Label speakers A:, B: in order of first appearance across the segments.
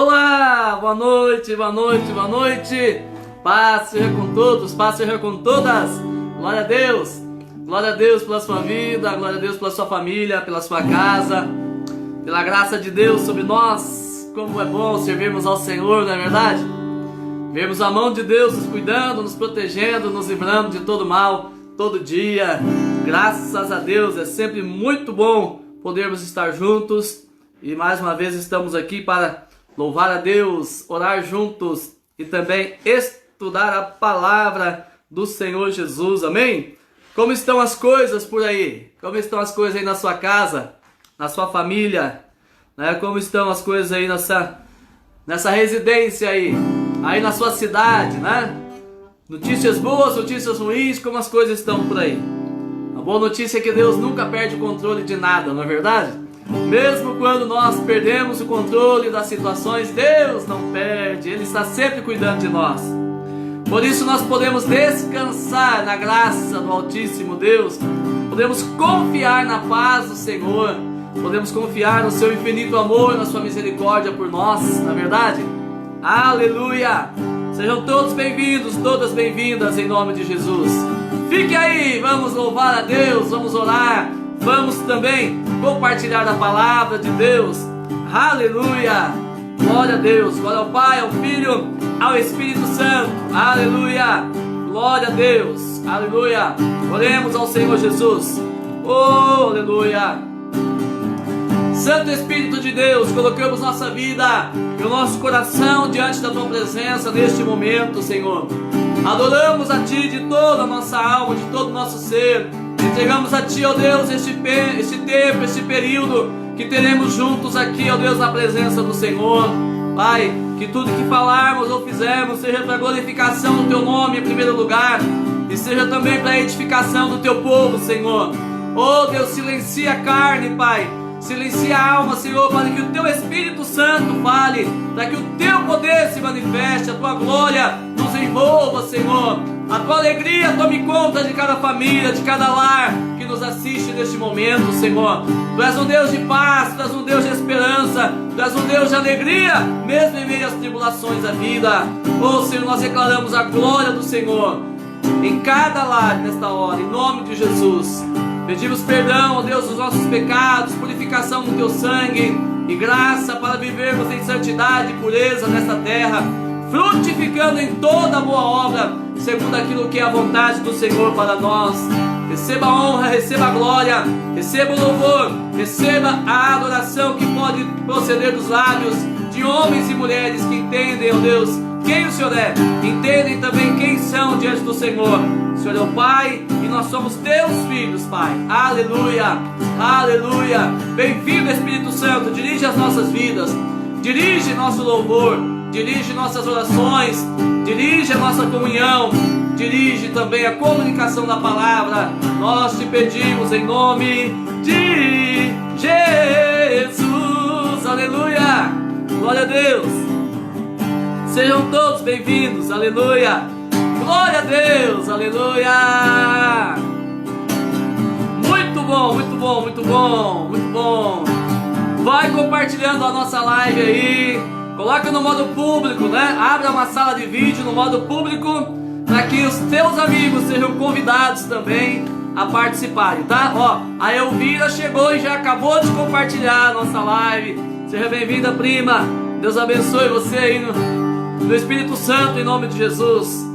A: Olá, boa noite, boa noite, boa noite. Paz seja com todos, paz seja com todas. Glória a Deus pela sua vida, glória a Deus pela sua família, pela sua casa, pela graça de Deus sobre nós. Como é bom servirmos ao Senhor, não é verdade? Vermos a mão de Deus nos cuidando, nos protegendo, nos livrando de todo mal, todo dia. Graças a Deus, é sempre muito bom podermos estar juntos. E mais uma vez estamos aqui para louvar a Deus, orar juntos e também estudar a palavra do Senhor Jesus, amém? Como estão as coisas por aí? Como estão as coisas aí na sua casa, na sua família? Né? Como estão as coisas aí nessa residência aí na sua cidade, né? Notícias boas, notícias ruins, como as coisas estão por aí? A boa notícia é que Deus nunca perde o controle de nada, não é verdade? Mesmo quando nós perdemos o controle das situações, Deus não perde, Ele está sempre cuidando de nós. Por isso nós podemos descansar na graça do Altíssimo Deus, podemos confiar na paz do Senhor, podemos confiar no seu infinito amor, na sua misericórdia por nós, na verdade? Aleluia! Sejam todos bem-vindos, todas bem-vindas em nome de Jesus. Fique aí, vamos louvar a Deus, vamos orar. Vamos também compartilhar a palavra de Deus. Aleluia! Glória a Deus, glória ao Pai, ao Filho, ao Espírito Santo. Aleluia! Glória a Deus, aleluia! Oremos ao Senhor Jesus. Oh, aleluia! Santo Espírito de Deus, colocamos nossa vida e o nosso coração diante da Tua presença neste momento, Senhor. Adoramos a Ti de toda a nossa alma, de todo o nosso ser. Entregamos a Ti, ó Deus, este tempo, este período que teremos juntos aqui, ó Deus, na presença do Senhor. Pai, que tudo que falarmos ou fizermos seja para a glorificação do Teu nome em primeiro lugar e seja também para a edificação do Teu povo, Senhor. Ó Deus, silencia a carne, Pai. Silencia a alma, Senhor, para que o Teu Espírito Santo fale, para que o Teu poder se manifeste, a Tua glória nos envolva, Senhor. A Tua alegria tome conta de cada família, de cada lar que nos assiste neste momento, Senhor. Tu és um Deus de paz, Tu és um Deus de esperança, Tu és um Deus de alegria, mesmo em meio às tribulações da vida. Oh, Senhor, nós declaramos a glória do Senhor em cada lar nesta hora, em nome de Jesus. Pedimos perdão, ó Deus, dos nossos pecados, purificação do Teu sangue e graça para vivermos em santidade e pureza nesta terra, frutificando em toda boa obra, segundo aquilo que é a vontade do Senhor para nós. Receba a honra, receba a glória, receba o louvor, receba a adoração que pode proceder dos lábios de homens e mulheres que entendem, ó Deus, quem o Senhor é, entendem também quem são diante do Senhor. O Senhor é o Pai e nós somos Teus filhos, Pai. Aleluia, aleluia. Bem-vindo, Espírito Santo, dirige as nossas vidas, dirige nosso louvor, dirige nossas orações, dirige a nossa comunhão, dirige também a comunicação da palavra. Nós te pedimos em nome de Jesus. Aleluia, glória a Deus. Sejam todos bem-vindos, aleluia. Glória a Deus, aleluia. Muito bom, muito bom, muito bom, muito bom. Vai compartilhando a nossa live aí. Coloca no modo público, né? Abra uma sala de vídeo no modo público para que os teus amigos sejam convidados também a participarem, tá? Ó, a Elvira chegou e já acabou de compartilhar a nossa live. Seja bem-vinda, prima. Deus abençoe você aí no Espírito Santo, em nome de Jesus.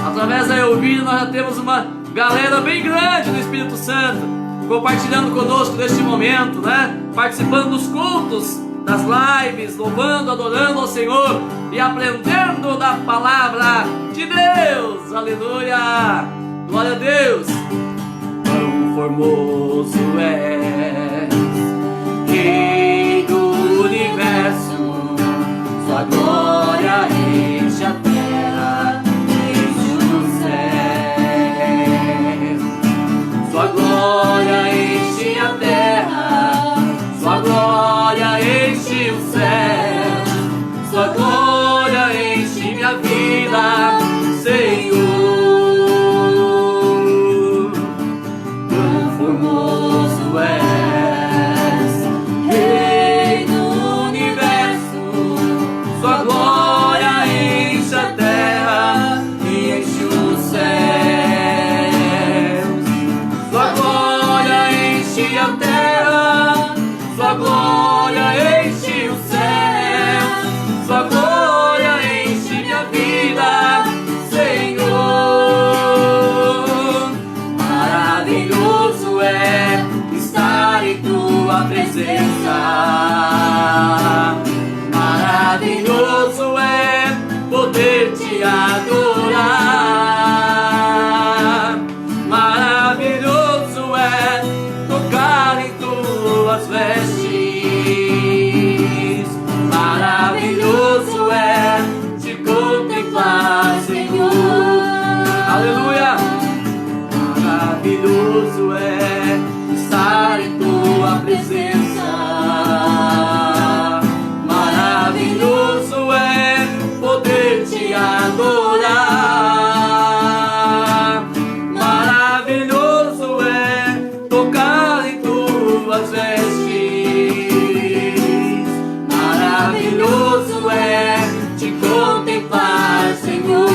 A: Através da Elvira nós já temos uma galera bem grande do Espírito Santo compartilhando conosco neste momento, né? Participando dos cultos, das lives, louvando, adorando ao Senhor e aprendendo da palavra de Deus. Aleluia! Glória a Deus! Quão formoso és, Rei do universo, Sua glória enche a terra, enche os céus. Sua glória enche a terra, Sua glória enche o céu, Sua glória enche minha vida, Senhor. Quão formoso és, Rei Maravilhoso é poder te adorar. Maravilhoso é tocar em tuas vestes. Maravilhoso é te contemplar, Senhor. Aleluia! Maravilhoso é estar em tua presença. Maravilhoso é poder te adorar. Maravilhoso é tocar em tuas vestes. Maravilhoso é te contemplar, Senhor.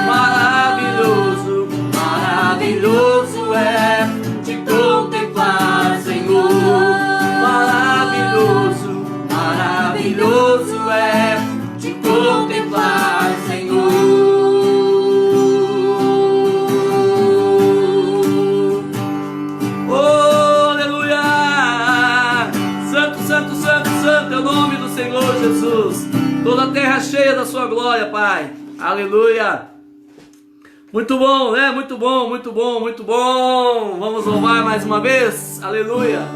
A: Maravilhoso, maravilhoso é te contemplar, Senhor. Maravilhoso, maravilhoso é te contemplar, Senhor. Oh, aleluia! Santo, santo, santo, santo é o nome do Senhor Jesus. Toda a terra cheia da sua glória, Pai. Aleluia! Muito bom, né? Muito bom, muito bom, muito bom. Vamos louvar mais uma vez. Aleluia.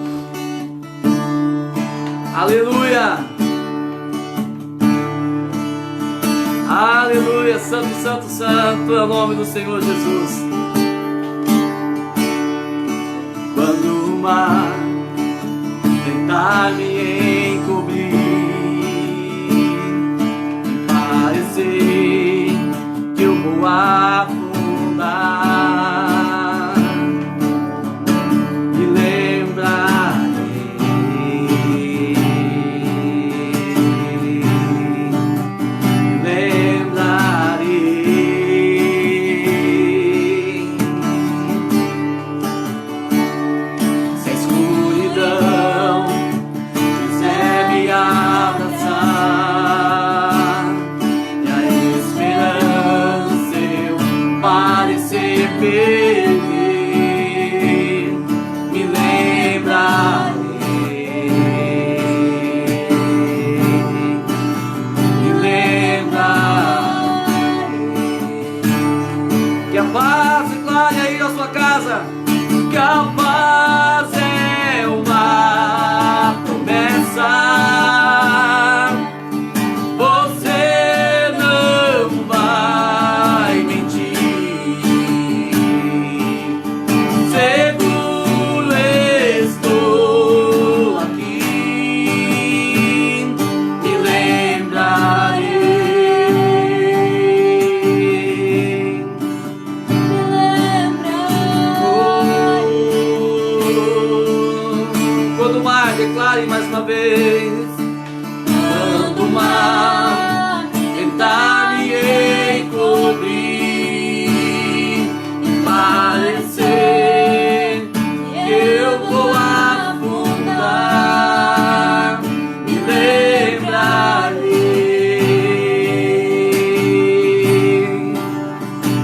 A: Aleluia. Aleluia. Santo, santo, santo é o nome do Senhor Jesus. Quando o mar tentar me encobrir e parecer que eu vou afundar, me lembrarei, me lembrarei. Se a escuridão quiser me abraçar e a esperança eu parecer perder, me lembrarei, me lembrarei. Que a paz declare aí na sua casa, que a paz é uma promessa. Você não vai mentir. Seguro estou aqui, me lembrarei. Quando o mar declare mais uma vez. Quando o mar tentar me encobrir e parecer que eu vou afundar, me lembrarei,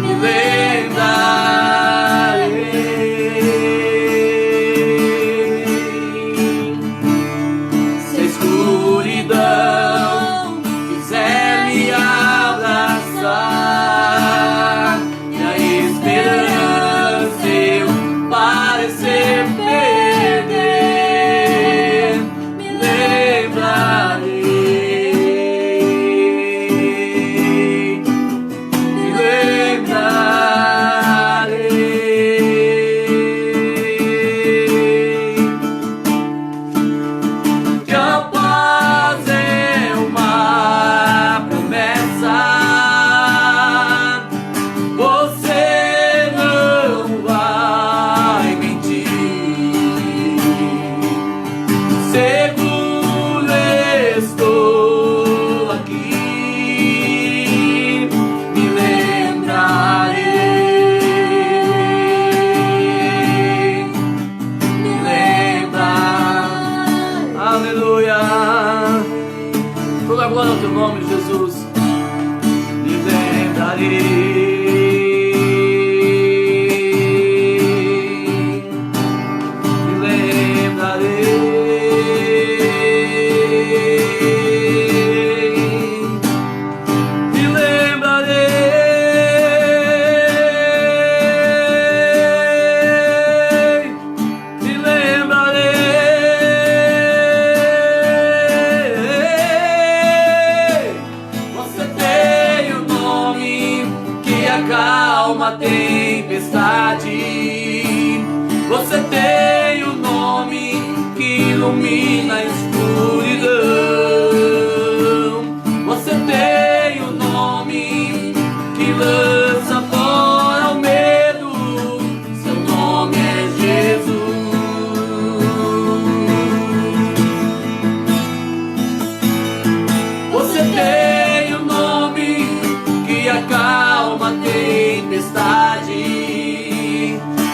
A: me lembrarei. Se a escuridão quiser me abraçar e a esperança eu parecer perder, me lembrarei, me lembrarei. Que a paz é uma promessa. Você não vai mentir. Seguro estou aqui, me lembrarei, me lembrarei. Aleluia. Toda a glória ao teu nome, Jesus. Me lembrarei, me lembrarei. ilumina a escuridão. Você tem um nome que lança fora o medo, seu nome é Jesus. Você tem um nome que acalma a tempestade.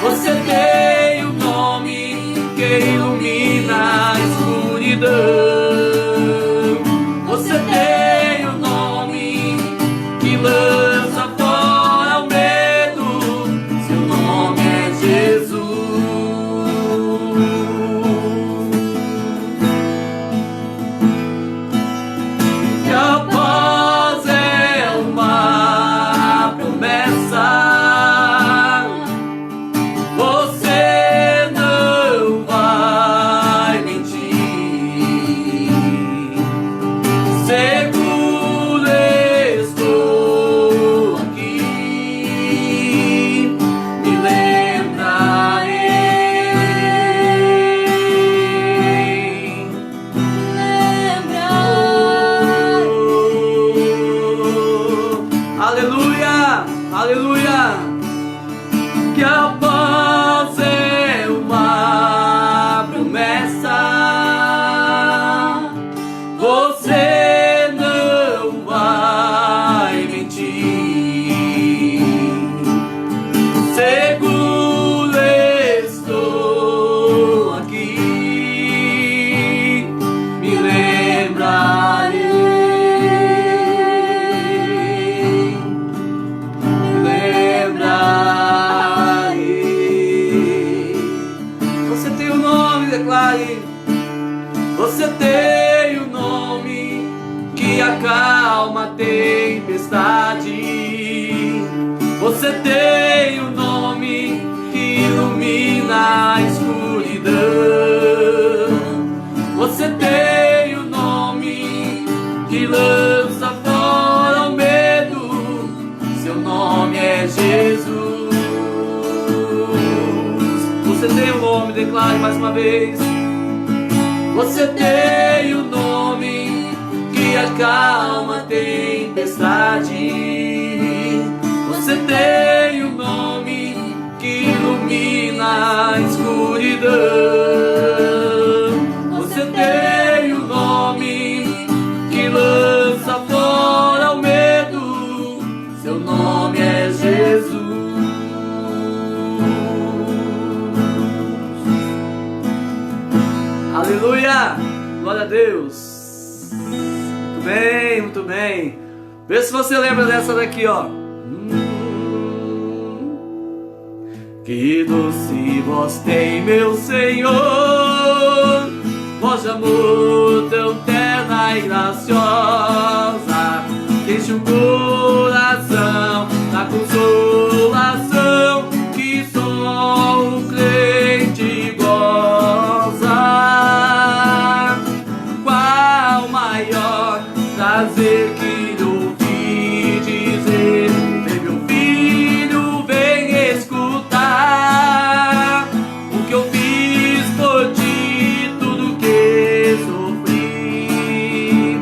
A: Você tem um nome que ilumina a escuridão. Você tem um nome que lança fora o medo, seu nome é Jesus. E a paz é uma promessa, você não vai mentir. Seguro estou aqui, me lembrarei. Aleluia, aleluia. Que a paz é uma promessa, você não vai mentir. Seguro estou aqui, me lembrarei. Você tem o nome, declare. Você tem o nome que acalma a tempestade. Você tem o nome que ilumina a escuridão. Você tem o nome que lança fora o medo, seu nome é Jesus. Você tem o nome, declare mais uma vez. Você tem o nome que acalma a tempestade. Você tem o nome que ilumina a escuridão. Você tem o nome que lança fora o medo, seu nome é Jesus. Aleluia! Glória a Deus! Muito bem, muito bem. Vê se você lembra dessa daqui, ó. Que doce voz tem, meu Senhor, voz de amor tão terna e graciosa, que enche o coração da consolação que só o crente goza. Qual maior prazer que ouvi dizer: vem meu filho, vem escutar o que eu fiz por ti, tudo que sofri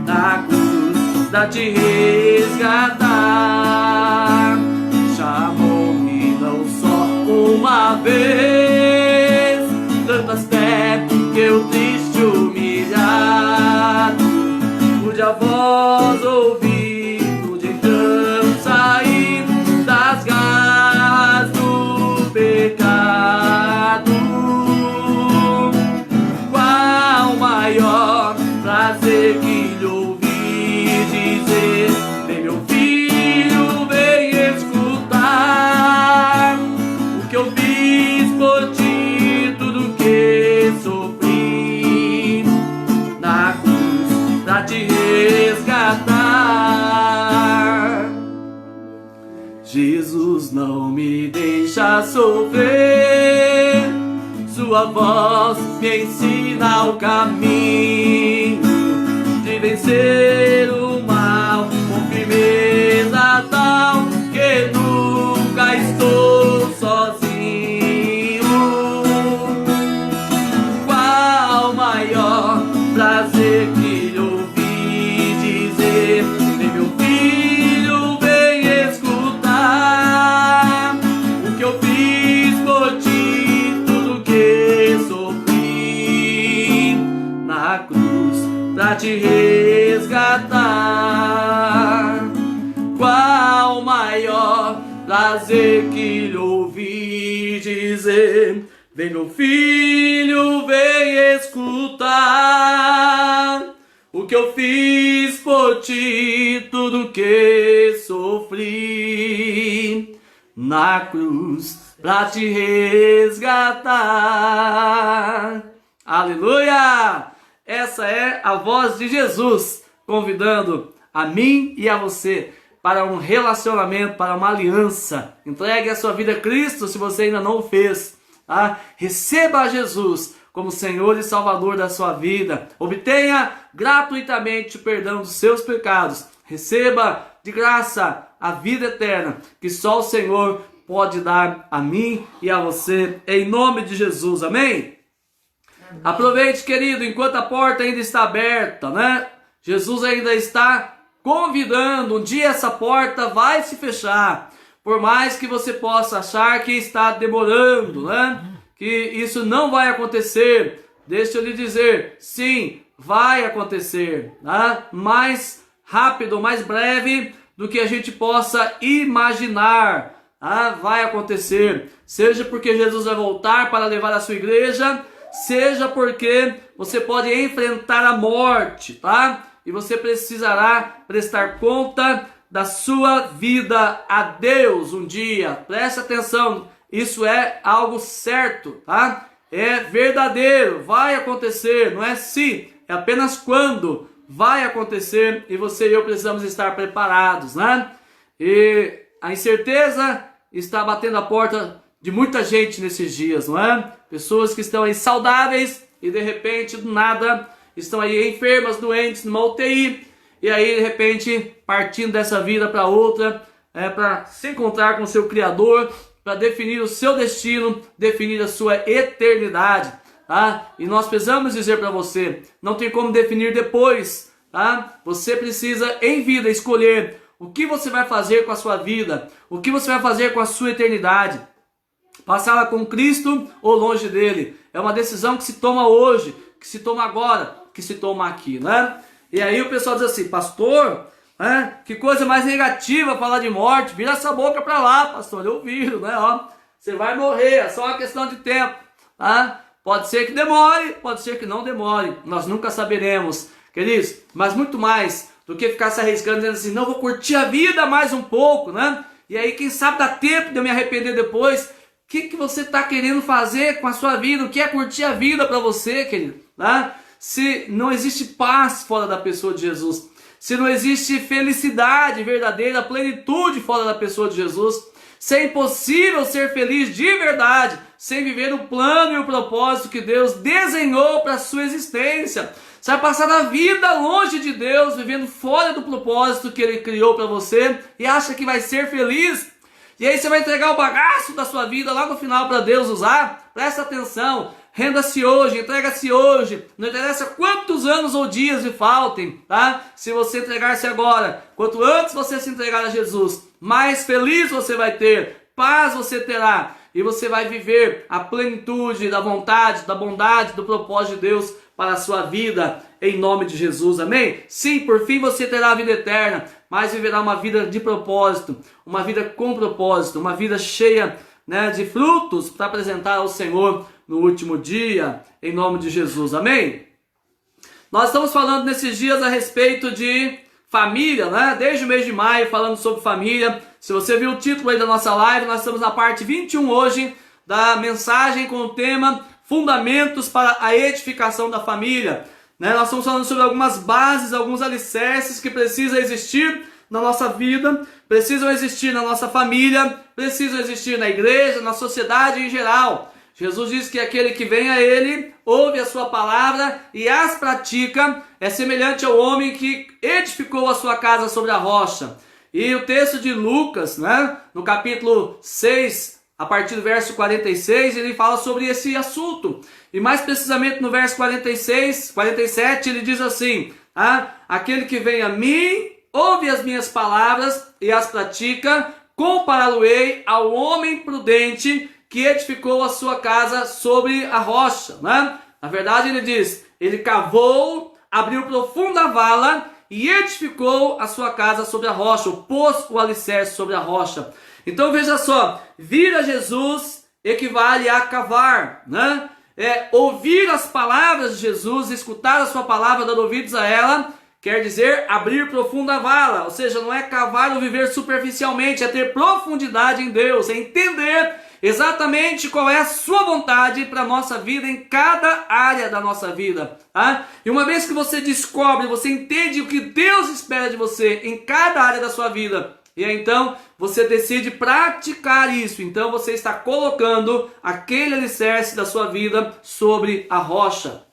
A: na cruz pra te resgatar. Chamou-me não só uma vez, tantas vezes que eu triste humilhado pude a voz ouvir, pude então sair das garras do pecado. Qual maior prazer que lhe ouvi dizer: vem meu filho, vem escutar o que eu fiz por ti, tudo que sofri na cruz pra te resgatar. Jesus não me deixa sofrer, sua voz me ensina o caminho de vencer o mal com firmeza tal que nunca estou sozinho. Qual maior resgatar. Qual maior prazer que lhe ouvi dizer: vem meu filho, vem escutar o que eu fiz por ti, tudo que sofri na cruz pra te resgatar. Aleluia! Essa é a voz de Jesus convidando a mim e a você para um relacionamento, para uma aliança. Entregue a sua vida a Cristo se você ainda não o fez. Tá? Receba a Jesus como Senhor e Salvador da sua vida. Obtenha gratuitamente o perdão dos seus pecados. Receba de graça a vida eterna que só o Senhor pode dar a mim e a você, em nome de Jesus. Amém? Aproveite, querido, enquanto a porta ainda está aberta, né? Jesus ainda está convidando. Um dia essa porta vai se fechar. Por mais que você possa achar que está demorando, né? Que isso não vai acontecer. Deixa eu lhe dizer, sim, vai acontecer, tá? Mais rápido, mais breve do que a gente possa imaginar. Vai acontecer. Seja porque Jesus vai voltar para levar a sua igreja, seja porque você pode enfrentar a morte, tá? E você precisará prestar conta da sua vida a Deus um dia. Preste atenção, isso é algo certo, tá? É verdadeiro, vai acontecer, não é se, é apenas quando vai acontecer, e você e eu precisamos estar preparados, né? E a incerteza está batendo a porta de muita gente nesses dias, não é? Pessoas que estão aí saudáveis e de repente, do nada, estão aí enfermas, doentes, numa UTI, e aí de repente partindo dessa vida para outra, para se encontrar com o seu Criador, para definir o seu destino, definir a sua eternidade, tá? E nós precisamos dizer para você, não tem como definir depois, tá? Você precisa em vida escolher o que você vai fazer com a sua vida, o que você vai fazer com a sua eternidade. Passá-la com Cristo ou longe dele. É uma decisão que se toma hoje, que se toma agora, que se toma aqui, né? E aí o pessoal diz assim, pastor, que coisa mais negativa falar de morte, vira essa boca pra lá, pastor, eu viro, né? Ó, você vai morrer, é só uma questão de tempo, tá? Pode ser que demore, pode ser que não demore, nós nunca saberemos, queridos, mas muito mais do que ficar se arriscando dizendo assim, não, vou curtir a vida mais um pouco, né? E aí quem sabe dá tempo de eu me arrepender depois. O que você está querendo fazer com a sua vida? O que é curtir a vida para você, querido? Tá? Se não existe paz fora da pessoa de Jesus, se não existe felicidade verdadeira, plenitude fora da pessoa de Jesus, se é impossível ser feliz de verdade, sem viver o plano e o propósito que Deus desenhou para a sua existência. Você vai passar a vida longe de Deus, vivendo fora do propósito que Ele criou para você, e acha que vai ser feliz. E aí você vai entregar o bagaço da sua vida lá no final para Deus usar. Presta atenção, renda-se hoje, entrega-se hoje. Não interessa quantos anos ou dias lhe faltem, tá? Se você entregar-se agora, quanto antes você se entregar a Jesus, mais feliz você vai ter, paz você terá. E você vai viver a plenitude da vontade, da bondade, do propósito de Deus para a sua vida, em nome de Jesus, amém? Sim, por fim você terá a vida eterna, mas viverá uma vida de propósito, uma vida com propósito, uma vida cheia, né, de frutos para apresentar ao Senhor no último dia, em nome de Jesus, amém? Nós estamos falando nesses dias a respeito de família, né? Desde o mês de maio falando sobre família. Se você viu o título aí da nossa live, nós estamos na parte 21 hoje da mensagem com o tema Fundamentos para a Edificação da Família. Né? Nós estamos falando sobre algumas bases, alguns alicerces que precisam existir na nossa vida, precisam existir na nossa família, precisam existir na igreja, na sociedade em geral. Jesus diz que aquele que vem a Ele, ouve a sua palavra e as pratica, é semelhante ao homem que edificou a sua casa sobre a rocha. E o texto de Lucas, né, no capítulo 6, a partir do verso 46, ele fala sobre esse assunto. E mais precisamente no verso 47, ele diz assim, aquele que vem a mim, ouve as minhas palavras e as pratica, compará-lo-ei ao homem prudente que edificou a sua casa sobre a rocha. Né? Na verdade ele diz, ele cavou, abriu profunda vala e edificou a sua casa sobre a rocha, ou pôs o alicerce sobre a rocha. Então veja só, vir a Jesus equivale a cavar, né? Ouvir as palavras de Jesus, escutar a sua palavra, dar ouvidos a ela, quer dizer abrir profunda vala, ou seja, não é cavar ou viver superficialmente, é ter profundidade em Deus, é entender exatamente qual é a sua vontade para a nossa vida, em cada área da nossa vida, tá? E uma vez que você descobre, você entende o que Deus espera de você em cada área da sua vida, e aí, então você decide praticar isso, então você está colocando aquele alicerce da sua vida sobre a rocha.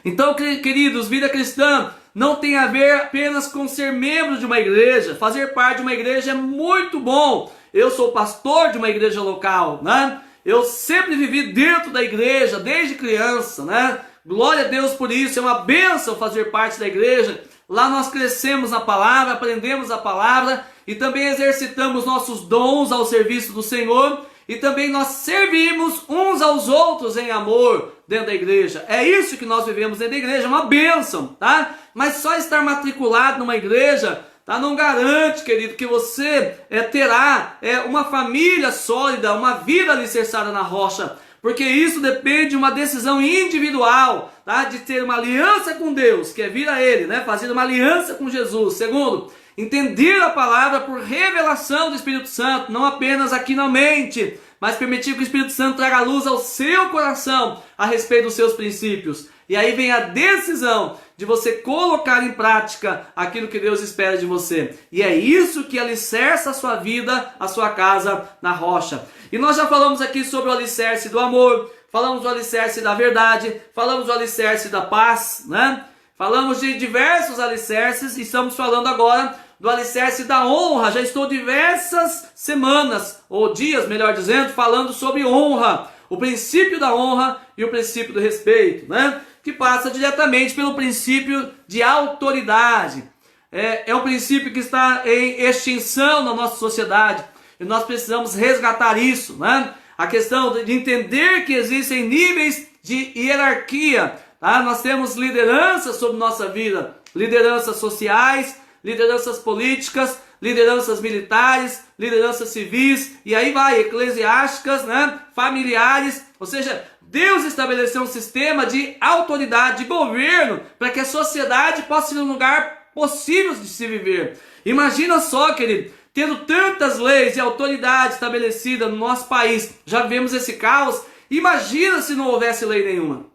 A: Então, queridos, vida cristã não tem a ver apenas com ser membro de uma igreja. Fazer parte de uma igreja é muito bom. Eu sou pastor de uma igreja local, né? Eu sempre vivi dentro da igreja, desde criança, né? Glória a Deus por isso, é uma bênção fazer parte da igreja. Lá nós crescemos na palavra, aprendemos a palavra e também exercitamos nossos dons ao serviço do Senhor. E também nós servimos uns aos outros em amor dentro da igreja. É isso que nós vivemos dentro da igreja, uma bênção, tá? Mas só estar matriculado numa igreja, tá? Não garante, querido, que você terá uma família sólida, uma vida alicerçada na rocha. Porque isso depende de uma decisão individual, tá? De ter uma aliança com Deus, que é vir a Ele, né? Fazer uma aliança com Jesus. Segundo, entender a palavra por revelação do Espírito Santo, não apenas aqui na mente, mas permitir que o Espírito Santo traga luz ao seu coração a respeito dos seus princípios. E aí vem a decisão de você colocar em prática aquilo que Deus espera de você. E é isso que alicerça a sua vida, a sua casa na rocha. E nós já falamos aqui sobre o alicerce do amor, falamos do alicerce da verdade, falamos do alicerce da paz, né? Falamos de diversos alicerces e estamos falando agora do alicerce da honra. Já estou diversas semanas, ou dias, melhor dizendo, falando sobre honra. O princípio da honra e o princípio do respeito, né? Que passa diretamente pelo princípio de autoridade. É um princípio que está em extinção na nossa sociedade. E nós precisamos resgatar isso, né? A questão de entender que existem níveis de hierarquia. Tá? Nós temos lideranças sobre nossa vida, lideranças sociais, lideranças políticas, lideranças militares, lideranças civis, e aí vai, eclesiásticas, né? Familiares, ou seja, Deus estabeleceu um sistema de autoridade, de governo, para que a sociedade possa ser um lugar possível de se viver. Imagina só, querido, tendo tantas leis e autoridade estabelecida no nosso país, já vivemos esse caos, imagina se não houvesse lei nenhuma.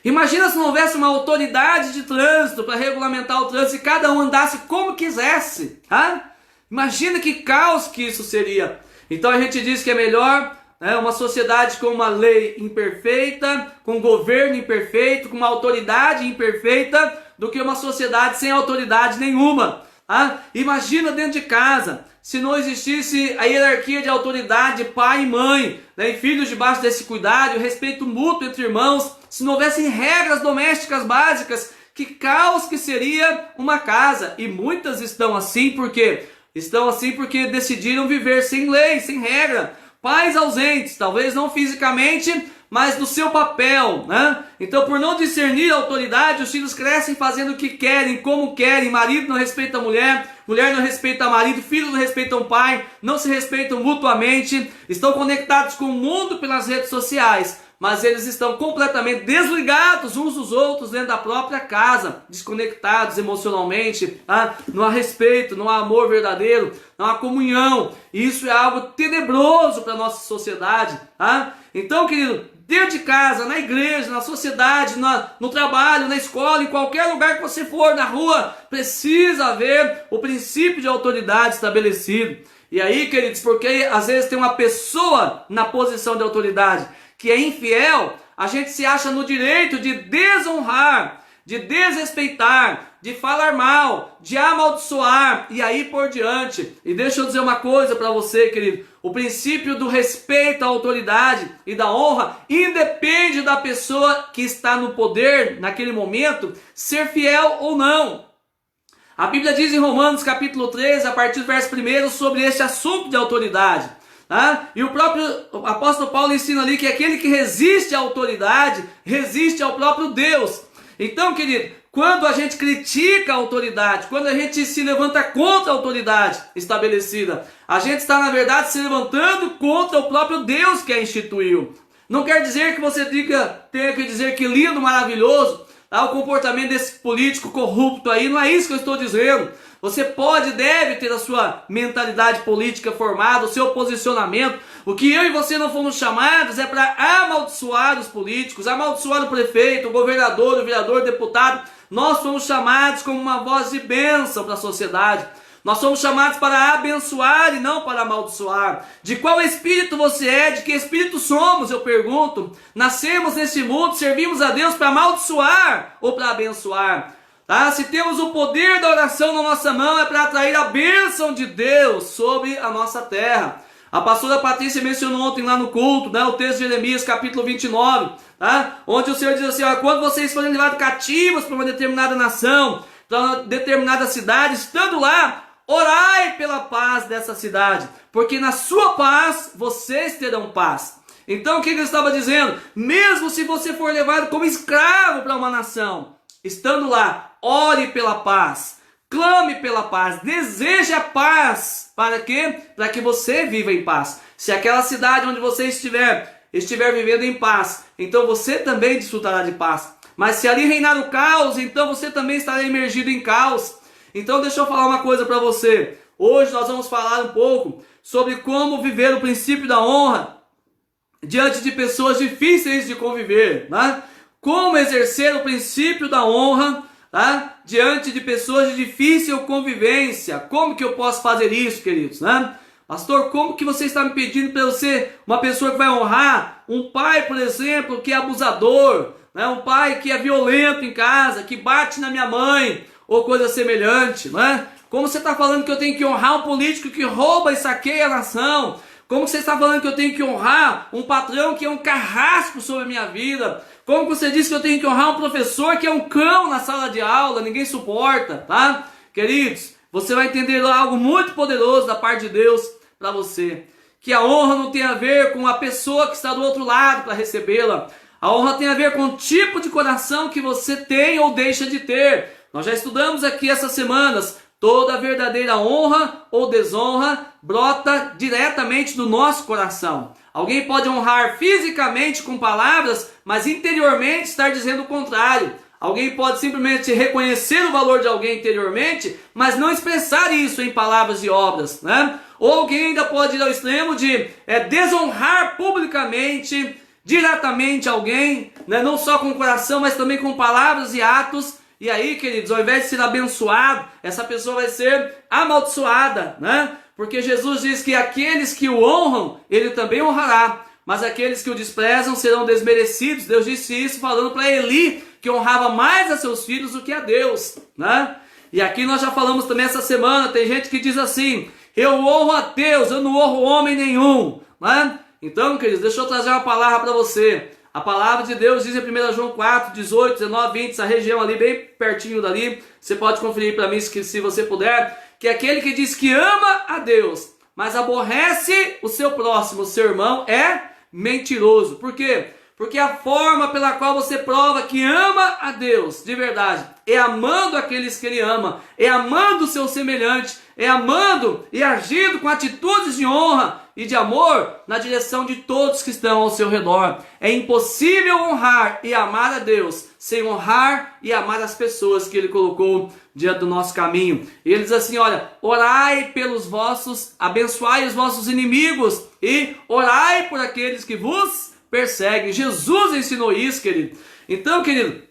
A: Imagina se não houvesse uma autoridade de trânsito para regulamentar o trânsito e cada um andasse como quisesse. Tá? Imagina que caos que isso seria. Então a gente diz que é melhor uma sociedade com uma lei imperfeita, com um governo imperfeito, com uma autoridade imperfeita, do que uma sociedade sem autoridade nenhuma. Tá? Imagina dentro de casa, se não existisse a hierarquia de autoridade, pai e mãe, né, e filhos debaixo desse cuidado, o respeito mútuo entre irmãos, se não houvessem regras domésticas básicas, que caos que seria uma casa. E muitas estão assim porque decidiram viver sem lei, sem regra. Pais ausentes, talvez não fisicamente, mas no seu papel, né? Então, por não discernir a autoridade, os filhos crescem fazendo o que querem, como querem. Marido não respeita a mulher, mulher não respeita o marido, filhos não respeitam o pai, não se respeitam mutuamente, estão conectados com o mundo pelas redes sociais, mas eles estão completamente desligados uns dos outros dentro da própria casa, desconectados emocionalmente, tá? Não há respeito, não há amor verdadeiro, não há comunhão. E isso é algo tenebroso para a nossa sociedade, tá? Então, querido, dentro de casa, na igreja, na sociedade, no trabalho, na escola, em qualquer lugar que você for, na rua, precisa haver o princípio de autoridade estabelecido. E aí, queridos, porque às vezes tem uma pessoa na posição de autoridade que é infiel, a gente se acha no direito de desonrar, de desrespeitar, de falar mal, de amaldiçoar e aí por diante. E deixa eu dizer uma coisa para você, querido. O princípio do respeito à autoridade e da honra independe da pessoa que está no poder naquele momento ser fiel ou não. A Bíblia diz em Romanos capítulo 13, a partir do verso 1, sobre este assunto de autoridade. Tá? E o próprio apóstolo Paulo ensina ali que aquele que resiste à autoridade, resiste ao próprio Deus. Então, querido, quando a gente critica a autoridade, quando a gente se levanta contra a autoridade estabelecida, a gente está, na verdade, se levantando contra o próprio Deus que a instituiu. Não quer dizer que você tenha que dizer que lindo, maravilhoso, tá, o comportamento desse político corrupto aí, não é isso que eu estou dizendo. Você pode e deve ter a sua mentalidade política formada, o seu posicionamento. O que eu e você não fomos chamados é para amaldiçoar os políticos, amaldiçoar o prefeito, o governador, o vereador, o deputado. Nós somos chamados como uma voz de bênção para a sociedade. Nós somos chamados para abençoar e não para amaldiçoar. De qual espírito você é? De que espírito somos? Eu pergunto. Nascemos neste mundo, servimos a Deus para amaldiçoar ou para abençoar? Tá? Se temos o poder da oração na nossa mão, é para atrair a bênção de Deus sobre a nossa terra. A pastora Patrícia mencionou ontem lá no culto, né, o texto de Jeremias, capítulo 29, tá? Onde o Senhor diz assim, ó, quando vocês forem levados cativos para uma determinada nação, para uma determinada cidade, estando lá, orai pela paz dessa cidade, porque na sua paz vocês terão paz. Então o que ele estava dizendo? Mesmo se você for levado como escravo para uma nação, estando lá, ore pela paz, clame pela paz, deseje a paz. Para quê? Para que você viva em paz. Se aquela cidade onde você estiver vivendo em paz, então você também desfrutará de paz. Mas se ali reinar o caos, então você também estará imergido em caos. Então deixa eu falar uma coisa para você. Hoje nós vamos falar um pouco sobre como viver o princípio da honra diante de pessoas difíceis de conviver, né? Como exercer o princípio da honra, tá, diante de pessoas de difícil convivência. Como que eu posso fazer isso, queridos, né? Pastor, como que você está me pedindo para eu ser uma pessoa que vai honrar um pai, por exemplo, que é abusador, né? Um pai que é violento em casa, que bate na minha mãe, ou coisa semelhante, né? Como você está falando que eu tenho que honrar um político que rouba e saqueia a nação? Como você está falando que eu tenho que honrar um patrão que é um carrasco sobre a minha vida? Como você disse que eu tenho que honrar um professor que é um cão na sala de aula, ninguém suporta, tá? Queridos, você vai entender algo muito poderoso da parte de Deus para você. Que a honra não tem a ver com a pessoa que está do outro lado para recebê-la. A honra tem a ver com o tipo de coração que você tem ou deixa de ter. Nós já estudamos aqui essas semanas. Toda verdadeira honra ou desonra brota diretamente do nosso coração. Alguém pode honrar fisicamente com palavras, mas interiormente estar dizendo o contrário. Alguém pode simplesmente reconhecer o valor de alguém interiormente, mas não expressar isso em palavras e obras, né? Ou alguém ainda pode ir ao extremo de desonrar publicamente, diretamente alguém, né? Não só com o coração, mas também com palavras e atos. E aí, queridos, ao invés de ser abençoado, essa pessoa vai ser amaldiçoada, né? Porque Jesus diz que aqueles que o honram, ele também honrará. Mas aqueles que o desprezam serão desmerecidos. Deus disse isso falando para Eli, que honrava mais a seus filhos do que a Deus, né? E aqui nós já falamos também essa semana, tem gente que diz assim, eu honro a Deus, eu não honro homem nenhum, né? Então, queridos, deixa eu trazer uma palavra para você. A palavra de Deus diz em 1 João 4, 18, 19, 20, essa região ali, bem pertinho dali, você pode conferir para mim se você puder, que aquele que diz que ama a Deus, mas aborrece o seu próximo, o seu irmão, é mentiroso. Por quê? Porque a forma pela qual você prova que ama a Deus, de verdade, é amando aqueles que ele ama, é amando o seu semelhante, é amando e agindo com atitudes de honra e de amor na direção de todos que estão ao seu redor. É impossível honrar e amar a Deus sem honrar e amar as pessoas que ele colocou diante do nosso caminho. E ele diz assim, olha, orai pelos vossos, abençoai os vossos inimigos e orai por aqueles que vos perseguem. Jesus ensinou isso, querido. Então, querido,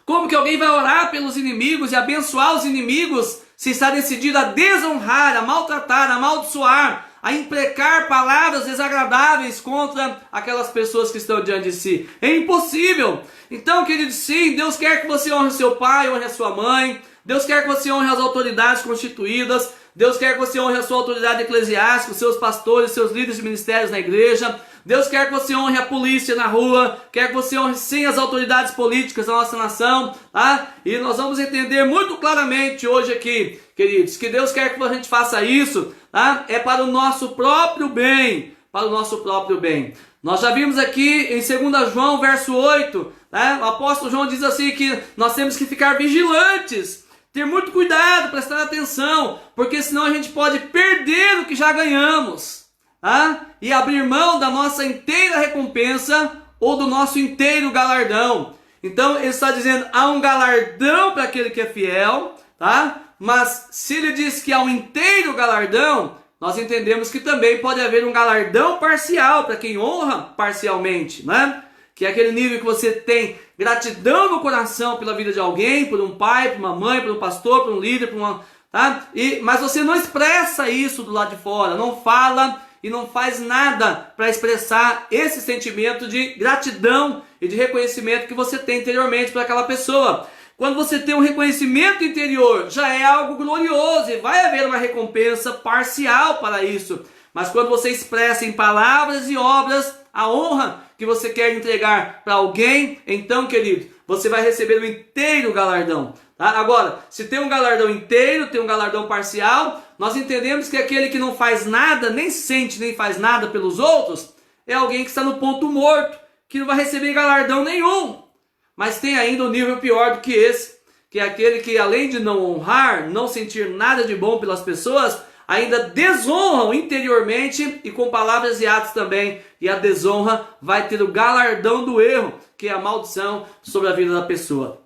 A: como que alguém vai orar pelos inimigos e abençoar os inimigos se está decidido a desonrar, a maltratar, a amaldiçoar, a imprecar palavras desagradáveis contra aquelas pessoas que estão diante de si? É impossível. Então, querido, sim, Deus quer que você honre seu pai, honre a sua mãe. Deus quer que você honre as autoridades constituídas. Deus quer que você honre a sua autoridade eclesiástica, os seus pastores, seus líderes de ministérios na igreja. Deus quer que você honre a polícia na rua, quer que você honre sim as autoridades políticas da nossa nação, tá? E nós vamos entender muito claramente hoje aqui, queridos, que Deus quer que a gente faça isso, tá? É para o nosso próprio bem, para o nosso próprio bem. Nós já vimos aqui em 2 João, verso 8, né? O apóstolo João diz assim que nós temos que ficar vigilantes, ter muito cuidado, prestar atenção, porque senão a gente pode perder o que já ganhamos, tá? E abrir mão da nossa inteira recompensa ou do nosso inteiro galardão. Então ele está dizendo, há um galardão para aquele que é fiel, tá? Mas se ele diz que há um inteiro galardão, nós entendemos que também pode haver um galardão parcial para quem honra parcialmente, né? Que é aquele nível que você tem gratidão no coração pela vida de alguém, por um pai, por uma mãe, por um pastor, por um líder, por uma, tá? Mas você não expressa isso do lado de fora, não fala e não faz nada para expressar esse sentimento de gratidão e de reconhecimento que você tem interiormente para aquela pessoa. Quando você tem um reconhecimento interior, já é algo glorioso e vai haver uma recompensa parcial para isso. Mas quando você expressa em palavras e obras a honra que você quer entregar para alguém, então, querido, você vai receber o inteiro galardão. Tá? Agora, se tem um galardão inteiro, tem um galardão parcial, nós entendemos que aquele que não faz nada, nem sente, nem faz nada pelos outros, é alguém que está no ponto morto, que não vai receber galardão nenhum. Mas tem ainda um nível pior do que esse, que é aquele que, além de não honrar, não sentir nada de bom pelas pessoas, ainda desonram interiormente e com palavras e atos também. E a desonra vai ter o galardão do erro, que é a maldição sobre a vida da pessoa.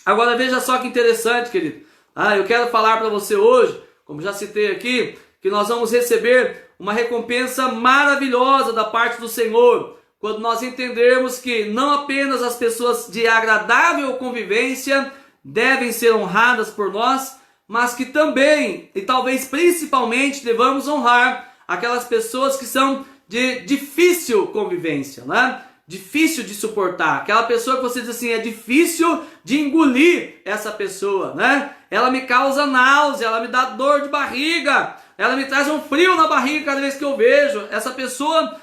A: Agora veja só que interessante, querido. Eu quero falar para você hoje, como já citei aqui, que nós vamos receber uma recompensa maravilhosa da parte do Senhor, quando nós entendermos que não apenas as pessoas de agradável convivência devem ser honradas por nós, mas que também, e talvez principalmente, devamos honrar aquelas pessoas que são de difícil convivência, né? Difícil de suportar. Aquela pessoa que você diz assim, é difícil de engolir essa pessoa, né? Ela me causa náusea, ela me dá dor de barriga, ela me traz um frio na barriga cada vez que eu vejo. Essa pessoa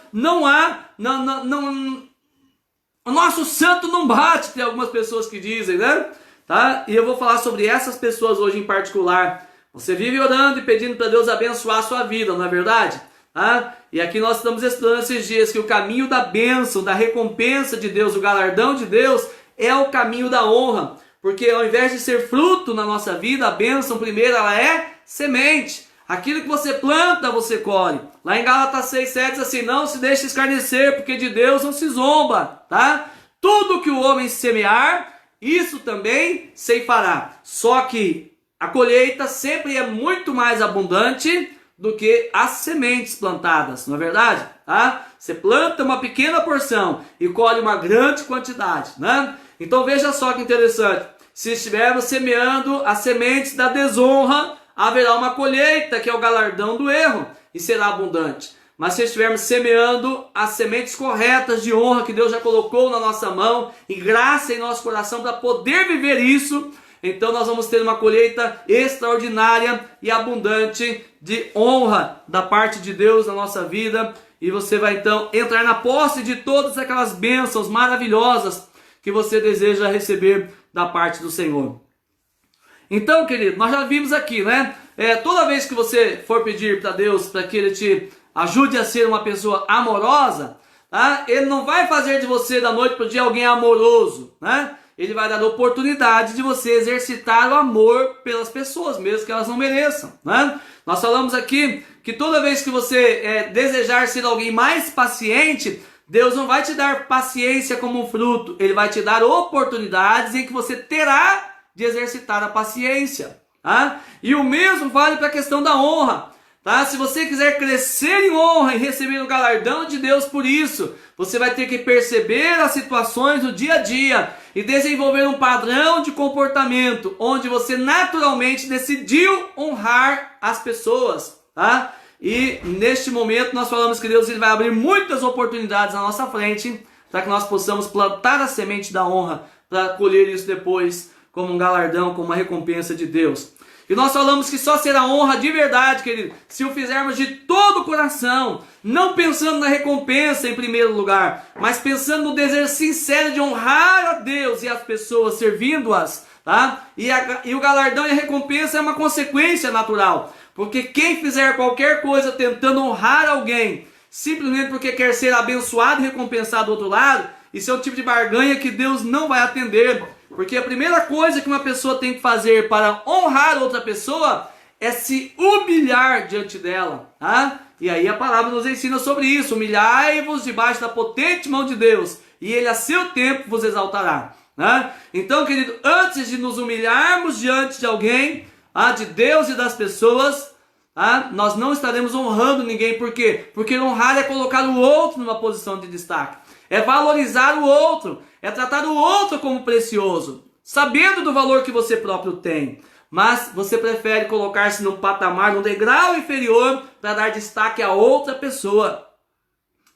A: o nosso santo não bate, tem algumas pessoas que dizem, né? Tá? E eu vou falar sobre essas pessoas hoje em particular. Você vive orando e pedindo para Deus abençoar a sua vida, não é verdade? Tá? E aqui nós estamos estudando esses dias que o caminho da bênção, da recompensa de Deus, o galardão de Deus, é o caminho da honra. Porque ao invés de ser fruto na nossa vida, a bênção primeiro ela é semente. Aquilo que você planta, você colhe. Lá em Gálatas 6:7 diz assim, não se deixe escarnecer, porque de Deus não se zomba, tá? Tudo que o homem semear, isso também ceifará. Só que a colheita sempre é muito mais abundante do que as sementes plantadas, não é verdade? Tá? Você planta uma pequena porção e colhe uma grande quantidade, né? Então veja só que interessante. Se estivermos semeando as sementes da desonra, haverá uma colheita que é o galardão do erro e será abundante. Mas se estivermos semeando as sementes corretas de honra que Deus já colocou na nossa mão e graça em nosso coração para poder viver isso, então nós vamos ter uma colheita extraordinária e abundante de honra da parte de Deus na nossa vida. E você vai então entrar na posse de todas aquelas bênçãos maravilhosas que você deseja receber da parte do Senhor. Então, querido, nós já vimos aqui, né? Toda vez que você for pedir para Deus para que Ele te ajude a ser uma pessoa amorosa, tá? Ele não vai fazer de você da noite para o dia alguém amoroso, né? Ele vai dar a oportunidade de você exercitar o amor pelas pessoas, mesmo que elas não mereçam, né? Nós falamos aqui que toda vez que você desejar ser alguém mais paciente, Deus não vai te dar paciência como um fruto, Ele vai te dar oportunidades em que você terá de exercitar a paciência, tá? E o mesmo vale para a questão da honra, tá? Se você quiser crescer em honra e receber o galardão de Deus por isso, você vai ter que perceber as situações do dia a dia e desenvolver um padrão de comportamento onde você naturalmente decidiu honrar as pessoas, tá? E neste momento nós falamos que Deus ele vai abrir muitas oportunidades na nossa frente para que nós possamos plantar a semente da honra para colher isso depois como um galardão, como uma recompensa de Deus. E nós falamos que só será honra de verdade, querido, se o fizermos de todo o coração, não pensando na recompensa em primeiro lugar, mas pensando no desejo sincero de honrar a Deus e as pessoas, servindo-as, tá? E o galardão e a recompensa é uma consequência natural, porque quem fizer qualquer coisa tentando honrar alguém, simplesmente porque quer ser abençoado e recompensado do outro lado, isso é um tipo de barganha que Deus não vai atender. Porque a primeira coisa que uma pessoa tem que fazer para honrar outra pessoa é se humilhar diante dela, tá? E aí a palavra nos ensina sobre isso: humilhai-vos debaixo da potente mão de Deus, e Ele a seu tempo vos exaltará, né? Então, querido, antes de nos humilharmos diante de alguém, de Deus e das pessoas, nós não estaremos honrando ninguém. Por quê? Porque honrar é colocar o outro numa posição de destaque, é valorizar o outro, é tratar o outro como precioso, sabendo do valor que você próprio tem. Mas você prefere colocar-se num patamar, num degrau inferior, para dar destaque a outra pessoa.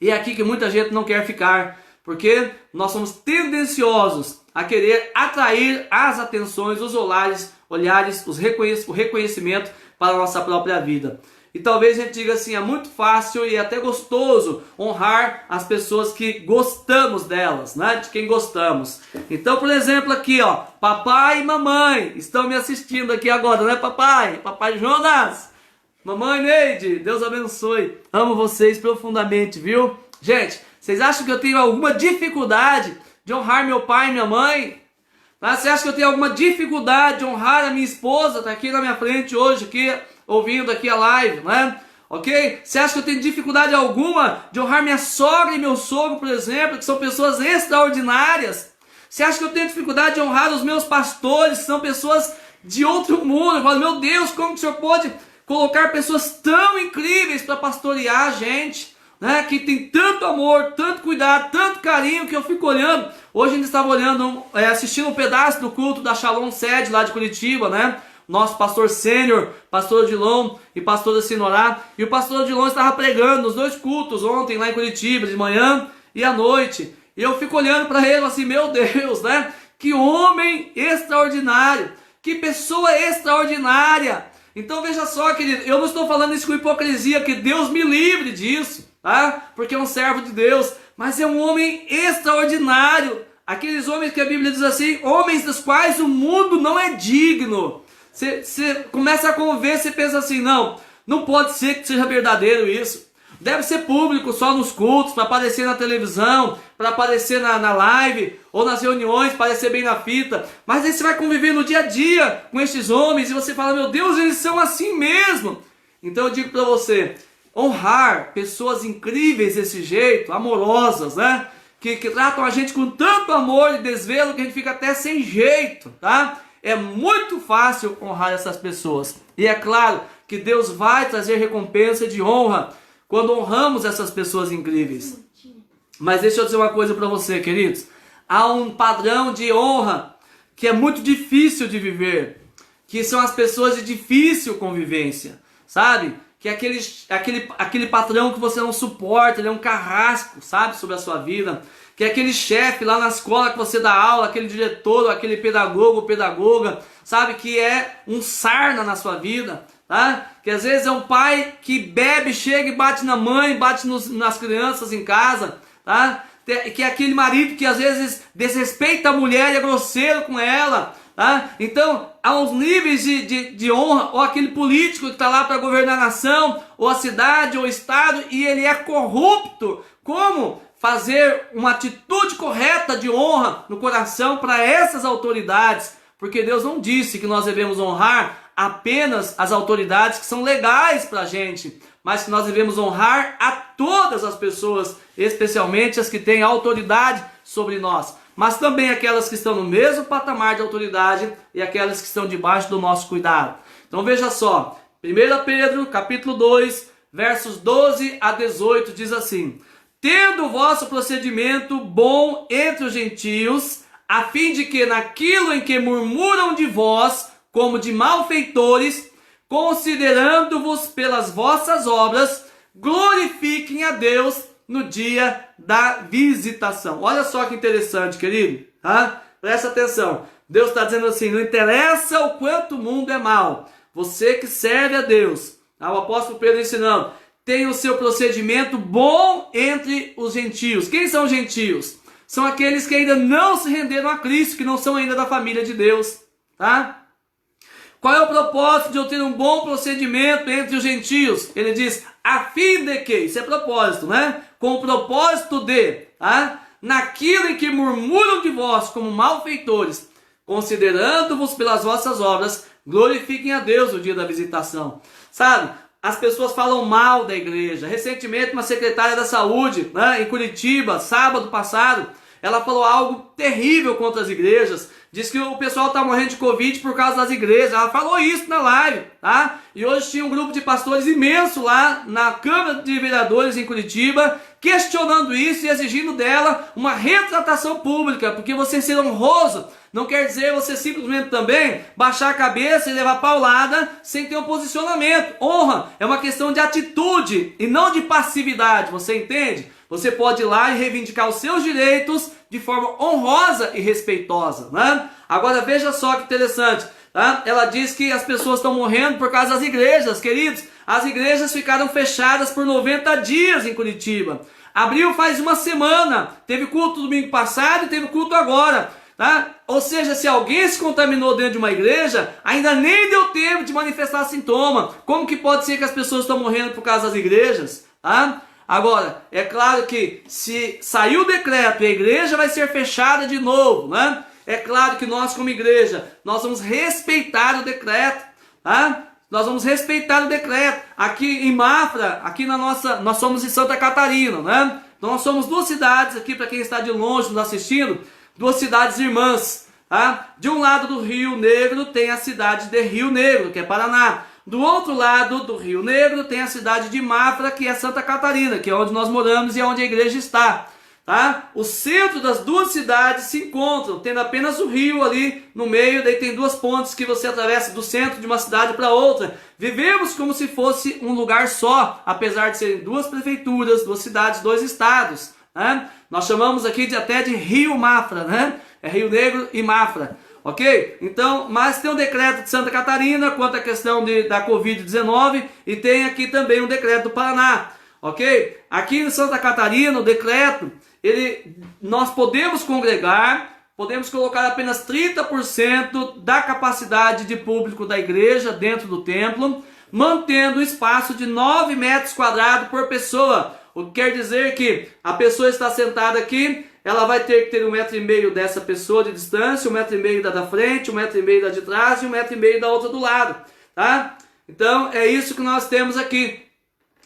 A: E é aqui que muita gente não quer ficar, porque nós somos tendenciosos a querer atrair as atenções, os olhares, o reconhecimento para a nossa própria vida. E talvez a gente diga assim: é muito fácil e até gostoso honrar as pessoas que gostamos delas, né? De quem gostamos. Então, por exemplo, aqui, ó, papai e mamãe estão me assistindo aqui agora, né, papai? Papai Jonas, mamãe Neide, Deus abençoe. Amo vocês profundamente, viu? Gente, vocês acham que eu tenho alguma dificuldade de honrar meu pai e minha mãe? Você acha que eu tenho alguma dificuldade de honrar a minha esposa? Está aqui na minha frente hoje, aqui, ouvindo aqui a live, né? Ok? Você acha que eu tenho dificuldade alguma de honrar minha sogra e meu sogro, por exemplo, que são pessoas extraordinárias? Você acha que eu tenho dificuldade de honrar os meus pastores, que são pessoas de outro mundo? Eu falo: meu Deus, como que o Senhor pode colocar pessoas tão incríveis para pastorear a gente? Né, que tem tanto amor, tanto cuidado, tanto carinho, que eu fico olhando. Hoje a gente estava olhando, assistindo um pedaço do culto da Shalom Sede lá de Curitiba, né? Nosso pastor sênior, pastor Odilon e pastora Sinorá. E o pastor Odilon estava pregando nos dois cultos ontem lá em Curitiba, de manhã e à noite. E eu fico olhando para ele assim: meu Deus, né? Que homem extraordinário, que pessoa extraordinária. Então veja só, querido, eu não estou falando isso com hipocrisia, que Deus me livre disso, tá? Porque é um servo de Deus, mas é um homem extraordinário. Aqueles homens que a Bíblia diz assim, homens dos quais o mundo não é digno. Você começa a conviver, você pensa assim: não pode ser que seja verdadeiro isso. Deve ser público só nos cultos, para aparecer na televisão, para aparecer na live, ou nas reuniões, aparecer bem na fita. Mas aí você vai conviver no dia a dia com estes homens e você fala: meu Deus, eles são assim mesmo. Então eu digo para você, honrar pessoas incríveis desse jeito, amorosas, né? Que tratam a gente com tanto amor e desvelo que a gente fica até sem jeito, tá? É muito fácil honrar essas pessoas. E é claro que Deus vai trazer recompensa de honra quando honramos essas pessoas incríveis. Mas deixa eu dizer uma coisa para você, queridos. Há um padrão de honra que é muito difícil de viver, que são as pessoas de difícil convivência, sabe? Que é aquele patrão que você não suporta, ele é um carrasco, sabe, sobre a sua vida. Que é aquele chefe lá na escola que você dá aula, aquele diretor, ou aquele pedagogo ou pedagoga, sabe, que é um sarna na sua vida. Tá? Que às vezes é um pai que bebe, chega e bate na mãe, bate nas crianças em casa, tá? Que é aquele marido que às vezes desrespeita a mulher e é grosseiro com ela, tá? Então há uns níveis de honra. Ou aquele político que está lá para governar a nação, ou a cidade, ou o estado, e ele é corrupto. Como fazer uma atitude correta de honra no coração para essas autoridades? Porque Deus não disse que nós devemos honrar apenas as autoridades que são legais para a gente, mas que nós devemos honrar a todas as pessoas, especialmente as que têm autoridade sobre nós, mas também aquelas que estão no mesmo patamar de autoridade e aquelas que estão debaixo do nosso cuidado. Então veja só, 1 Pedro capítulo 2, versos 12 a 18 diz assim: tendo o vosso procedimento bom entre os gentios, a fim de que naquilo em que murmuram de vós, como de malfeitores, considerando-vos pelas vossas obras, glorifiquem a Deus no dia da visitação. Olha só que interessante, querido, tá? Presta atenção. Deus está dizendo assim: não interessa o quanto o mundo é mau, você que serve a Deus, tá? O apóstolo Pedro ensinando, tem o seu procedimento bom entre os gentios. Quem são os gentios? São aqueles que ainda não se renderam a Cristo, que não são ainda da família de Deus, tá? Qual é o propósito de eu ter um bom procedimento entre os gentios? Ele diz, a fim de que, isso é propósito, né? Com o propósito de, naquilo em que murmuram de vós como malfeitores, considerando-vos pelas vossas obras, glorifiquem a Deus no dia da visitação. Sabe, as pessoas falam mal da igreja. Recentemente uma secretária da saúde, em Curitiba, sábado passado, ela falou algo terrível contra as igrejas. Diz que o pessoal está morrendo de Covid por causa das igrejas. Ela falou isso na live, tá? E hoje tinha um grupo de pastores imenso lá na Câmara de Vereadores em Curitiba, questionando isso e exigindo dela uma retratação pública, porque você ser honroso não quer dizer você simplesmente também baixar a cabeça e levar paulada sem ter um posicionamento. Honra é uma questão de atitude e não de passividade, você entende? Você pode ir lá e reivindicar os seus direitos de forma honrosa e respeitosa, né? Agora veja só que interessante, tá? Ela diz que as pessoas estão morrendo por causa das igrejas, queridos. As igrejas ficaram fechadas por 90 dias em Curitiba. Abriu faz uma semana, teve culto domingo passado e teve culto agora, tá? Ou seja, se alguém se contaminou dentro de uma igreja, ainda nem deu tempo de manifestar sintoma. Como que pode ser que as pessoas estão morrendo por causa das igrejas, tá? Agora, é claro que se sair o decreto e a igreja vai ser fechada de novo, né? É claro que nós como igreja, nós vamos respeitar o decreto, tá? Nós vamos respeitar o decreto. Aqui em Mafra, nós somos em Santa Catarina, né? Então nós somos duas cidades aqui, para quem está de longe nos assistindo, duas cidades irmãs, tá? De um lado do Rio Negro tem a cidade de Rio Negro, que é Paraná. Do outro lado do Rio Negro tem a cidade de Mafra, que é Santa Catarina, que é onde nós moramos e é onde a igreja está, tá? O centro das duas cidades se encontram, tendo apenas o rio ali no meio, daí tem duas pontes que você atravessa do centro de uma cidade para outra. Vivemos como se fosse um lugar só, apesar de serem duas prefeituras, duas cidades, dois estados, né? Nós chamamos aqui até de Rio Mafra, né? É Rio Negro e Mafra. Ok? Então, mas tem um decreto de Santa Catarina quanto à questão da Covid-19 e tem aqui também um decreto do Paraná. Ok? Aqui em Santa Catarina, o decreto, nós podemos congregar, podemos colocar apenas 30% da capacidade de público da igreja dentro do templo, mantendo o espaço de 9 metros quadrados por pessoa. O que quer dizer que a pessoa está sentada aqui, ela vai ter que ter 1,5 metro dessa pessoa de distância, 1,5 metro da frente, 1,5 metro da de trás e 1,5 metro da outra do lado, tá? Então é isso que nós temos aqui.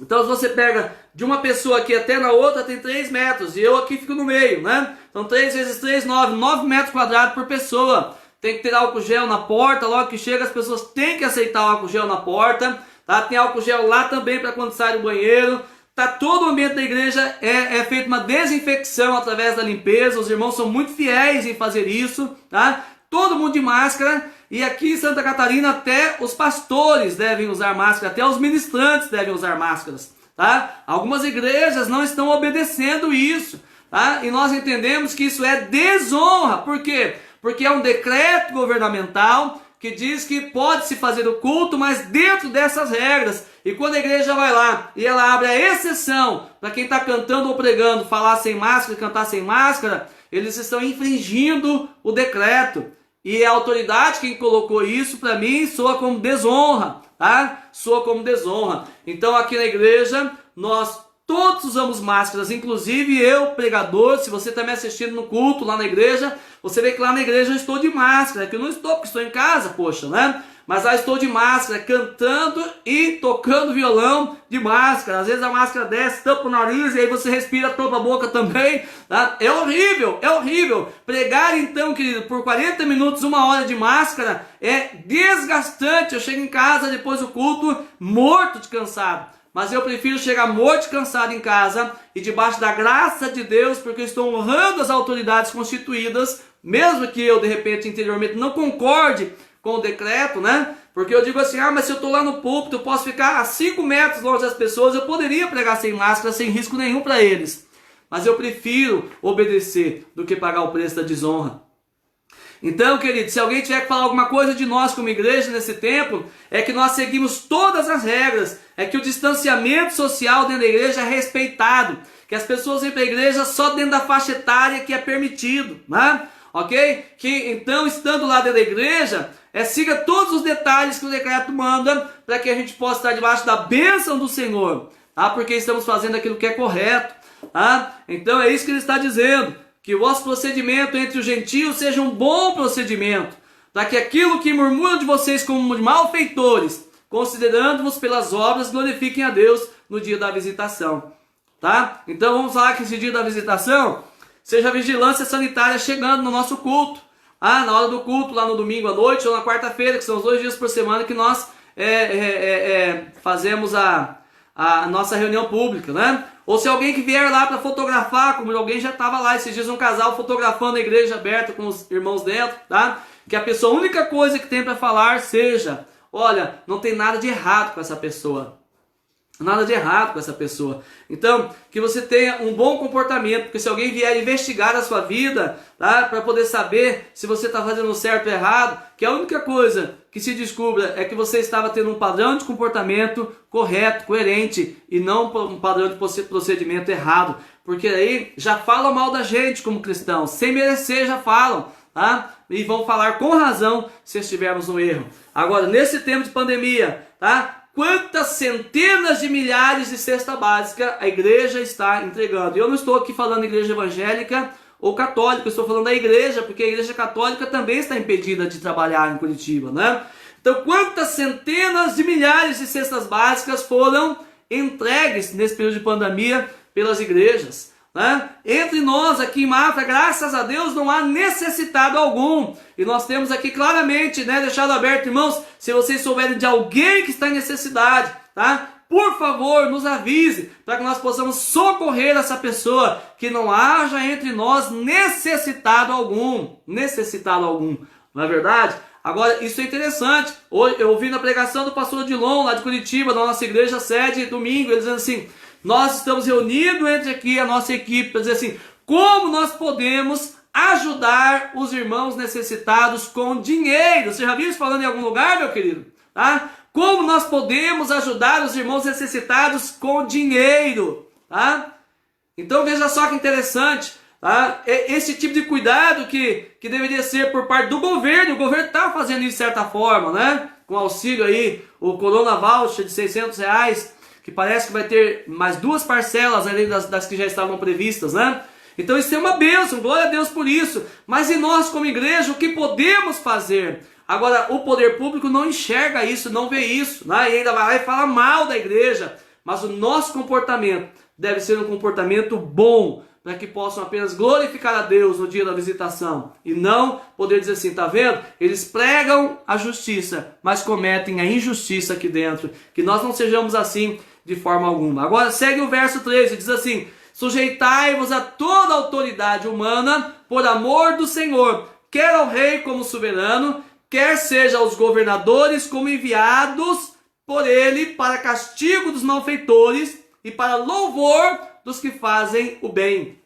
A: Então se você pega de uma pessoa aqui até na outra tem 3 metros e eu aqui fico no meio, né? Então 3 vezes 3, 9 metros quadrados por pessoa. Tem que ter álcool gel na porta, logo que chega as pessoas têm que aceitar o álcool gel na porta, tá? Tem álcool gel lá também para quando sai do banheiro. Tá, todo o ambiente da igreja é feito uma desinfecção através da limpeza. Os irmãos são muito fiéis em fazer isso, tá? Todo mundo de máscara. E aqui em Santa Catarina até os pastores devem usar máscara, até os ministrantes devem usar máscaras, tá? Algumas igrejas não estão obedecendo isso, tá? E nós entendemos que isso é desonra. Por quê? Porque é um decreto governamental que diz que pode-se fazer o culto, mas dentro dessas regras. E quando a igreja vai lá e ela abre a exceção para quem está cantando ou pregando, falar sem máscara e cantar sem máscara, eles estão infringindo o decreto. E a autoridade quem colocou isso, para mim, soa como desonra, tá? Soa como desonra. Então aqui na igreja, nós todos usamos máscaras, inclusive eu, pregador. Se você está me assistindo no culto lá na igreja, você vê que lá na igreja eu estou de máscara, que eu não estou porque estou em casa, poxa, né? Mas lá estou de máscara, cantando e tocando violão de máscara. Às vezes a máscara desce, tampa o nariz e aí você respira, tampa a boca também, tá? É horrível, é horrível. Pregar então, querido, por 40 minutos, 1 hora de máscara é desgastante. Eu chego em casa depois do culto morto de cansado. Mas eu prefiro chegar morto e cansado em casa e debaixo da graça de Deus, porque eu estou honrando as autoridades constituídas, mesmo que eu de repente interiormente não concorde com o decreto, né? Porque eu digo assim, mas se eu estou lá no púlpito, eu posso ficar a 5 metros longe das pessoas, eu poderia pregar sem máscara, sem risco nenhum para eles. Mas eu prefiro obedecer do que pagar o preço da desonra. Então, querido, se alguém tiver que falar alguma coisa de nós como igreja nesse tempo, é que nós seguimos todas as regras, é que o distanciamento social dentro da igreja é respeitado, que as pessoas vêm para a igreja só dentro da faixa etária que é permitido, né? ok? Que então, estando lá dentro da igreja, siga todos os detalhes que o decreto manda, para que a gente possa estar debaixo da bênção do Senhor, tá? Porque estamos fazendo aquilo que é correto, tá? Então é isso que ele está dizendo, que o vosso procedimento entre os gentios seja um bom procedimento, para que aquilo que murmuram de vocês como de malfeitores, considerando-vos pelas obras, glorifiquem a Deus no dia da visitação, tá? Então vamos falar que esse dia da visitação seja a vigilância sanitária chegando no nosso culto, na hora do culto, lá no domingo à noite ou na quarta-feira, que são os 2 dias por semana que nós fazemos a nossa reunião pública, né? Ou se alguém que vier lá para fotografar, como alguém já estava lá esses dias, um casal fotografando a igreja aberta com os irmãos dentro, tá? Que a pessoa, a única coisa que tem para falar seja, olha, não tem nada de errado com essa pessoa. Nada de errado com essa pessoa. Então, que você tenha um bom comportamento, porque se alguém vier investigar a sua vida, tá, para poder saber se você está fazendo certo ou errado, que a única coisa que se descubra é que você estava tendo um padrão de comportamento correto, coerente, e não um padrão de procedimento errado, porque aí já falam mal da gente como cristãos, sem merecer já falam, tá? E vão falar com razão se estivermos no erro. Agora, nesse tempo de pandemia, tá? Quantas centenas de milhares de cesta básica a igreja está entregando. E eu não estou aqui falando igreja evangélica ou católica, eu estou falando da igreja, porque a igreja católica também está impedida de trabalhar em Curitiba, né? Então, quantas centenas de milhares de cestas básicas foram entregues nesse período de pandemia pelas igrejas, né? Entre nós aqui em Mafra, graças a Deus, não há necessitado algum. E nós temos aqui claramente, né, deixado aberto, irmãos, se vocês souberem de alguém que está em necessidade, tá? Por favor, nos avise, para que nós possamos socorrer essa pessoa, que não haja entre nós necessitado algum, não é verdade? Agora, isso é interessante. Hoje, eu ouvi na pregação do pastor Odilon, lá de Curitiba, da nossa igreja sede, domingo, ele dizendo assim, nós estamos reunidos entre aqui a nossa equipe para dizer assim, como nós podemos ajudar os irmãos necessitados com dinheiro. Você já viu isso falando em algum lugar, meu querido? Tá? Como nós podemos ajudar os irmãos necessitados com dinheiro? Tá? Então veja só que interessante, tá? Esse tipo de cuidado que deveria ser por parte do governo. O governo está fazendo isso de certa forma, né? Com auxílio aí, o Corona Voucher de R$600, que parece que vai ter mais 2 parcelas além das que já estavam previstas, né? Então isso é uma bênção, glória a Deus por isso. Mas e nós como igreja, o que podemos fazer? Agora, o poder público não enxerga isso, não vê isso, né? E ainda vai lá e fala mal da igreja. Mas o nosso comportamento deve ser um comportamento bom, para que possam apenas glorificar a Deus no dia da visitação. E não poder dizer assim, tá vendo? Eles pregam a justiça, mas cometem a injustiça aqui dentro. Que nós não sejamos assim de forma alguma. Agora segue o verso 13, diz assim, sujeitai-vos a toda autoridade humana por amor do Senhor, quer ao rei como soberano, quer seja aos governadores como enviados por ele para castigo dos malfeitores e para louvor dos que fazem o bem.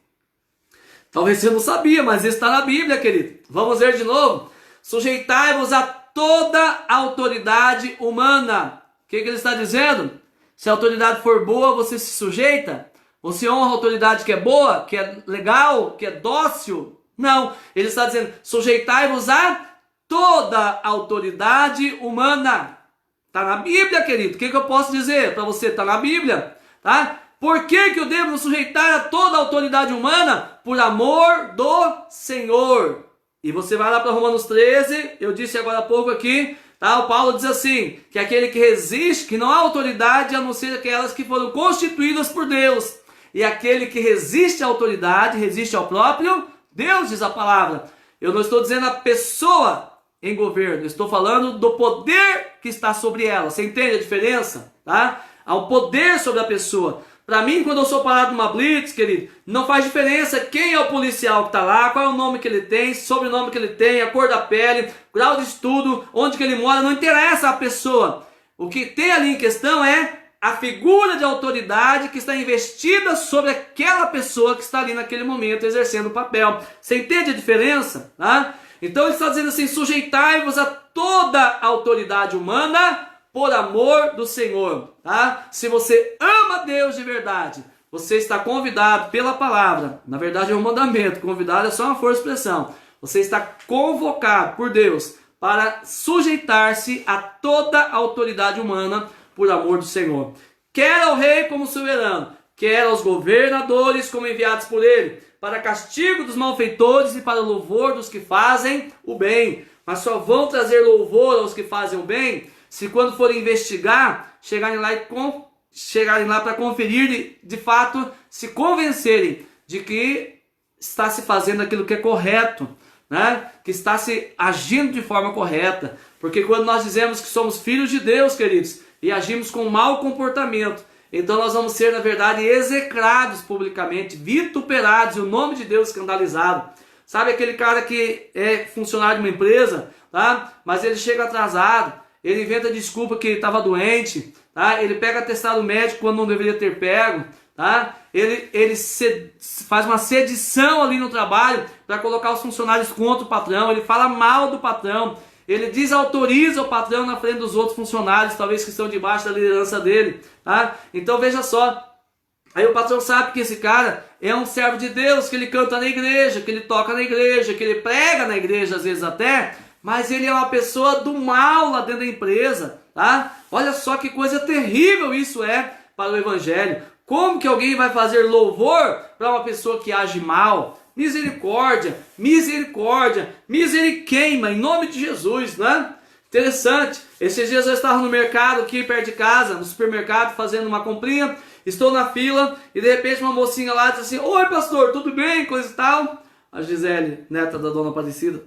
A: Talvez você não sabia, mas isso está na Bíblia, querido. Vamos ver de novo. Sujeitai-vos a toda autoridade humana. O que ele está dizendo? Se a autoridade for boa, você se sujeita? Você honra a autoridade que é boa, que é legal, que é dócil? Não. Ele está dizendo, sujeitai-vos a toda autoridade humana. Está na Bíblia, querido. O que eu posso dizer para você? Está na Bíblia. Tá? Por que eu devo me sujeitar a toda a autoridade humana? Por amor do Senhor. E você vai lá para Romanos 13, eu disse agora há pouco aqui, tá? O Paulo diz assim, que aquele que resiste, que não há autoridade a não ser aquelas que foram constituídas por Deus. E aquele que resiste à autoridade, resiste ao próprio Deus, diz a palavra. Eu não estou dizendo a pessoa em governo, eu estou falando do poder que está sobre ela. Você entende a diferença? Tá? Há um poder sobre a pessoa. Para mim, quando eu sou parado numa blitz, querido, não faz diferença quem é o policial que está lá, qual é o nome que ele tem, sobrenome que ele tem, a cor da pele, grau de estudo, onde que ele mora, não interessa a pessoa. O que tem ali em questão é a figura de autoridade que está investida sobre aquela pessoa que está ali naquele momento exercendo o papel. Você entende a diferença? Tá? Então ele está dizendo assim, sujeitai-vos a toda a autoridade humana por amor do Senhor. Tá? Se você ama Deus de verdade, você está convidado pela palavra. Na verdade é um mandamento, convidado é só uma força de expressão. Você está convocado por Deus para sujeitar-se a toda a autoridade humana por amor do Senhor. Quer ao rei como soberano, quer aos governadores como enviados por ele, para castigo dos malfeitores e para louvor dos que fazem o bem. Mas só vão trazer louvor aos que fazem o bem se quando forem investigar, chegarem lá para conferir de fato, se convencerem de que está se fazendo aquilo que é correto, né? Que está se agindo de forma correta. Porque quando nós dizemos que somos filhos de Deus, queridos, e agimos com mau comportamento, então nós vamos ser, na verdade, execrados publicamente, vituperados, e o nome de Deus escandalizado. Sabe aquele cara que é funcionário de uma empresa, tá? Mas ele chega atrasado, ele inventa desculpa que estava doente, tá? Ele pega atestado médico quando não deveria ter pego, tá? Ele faz uma sedição ali no trabalho para colocar os funcionários contra o patrão, ele fala mal do patrão, ele desautoriza o patrão na frente dos outros funcionários, talvez que estão debaixo da liderança dele, tá? Então veja só, aí o patrão sabe que esse cara é um servo de Deus, que ele canta na igreja, que ele toca na igreja, que ele prega na igreja às vezes até, mas ele é uma pessoa do mal lá dentro da empresa, tá? Olha só que coisa terrível isso é para o evangelho. Como que alguém vai fazer louvor para uma pessoa que age mal? Misericórdia, misericórdia, miseriqueima, em nome de Jesus, né? Interessante. Esses dias eu estava no mercado aqui perto de casa, no supermercado, fazendo uma comprinha. Estou na fila e de repente uma mocinha lá diz assim: oi pastor, tudo bem? Coisa e tal. A Gisele, neta da dona Aparecida.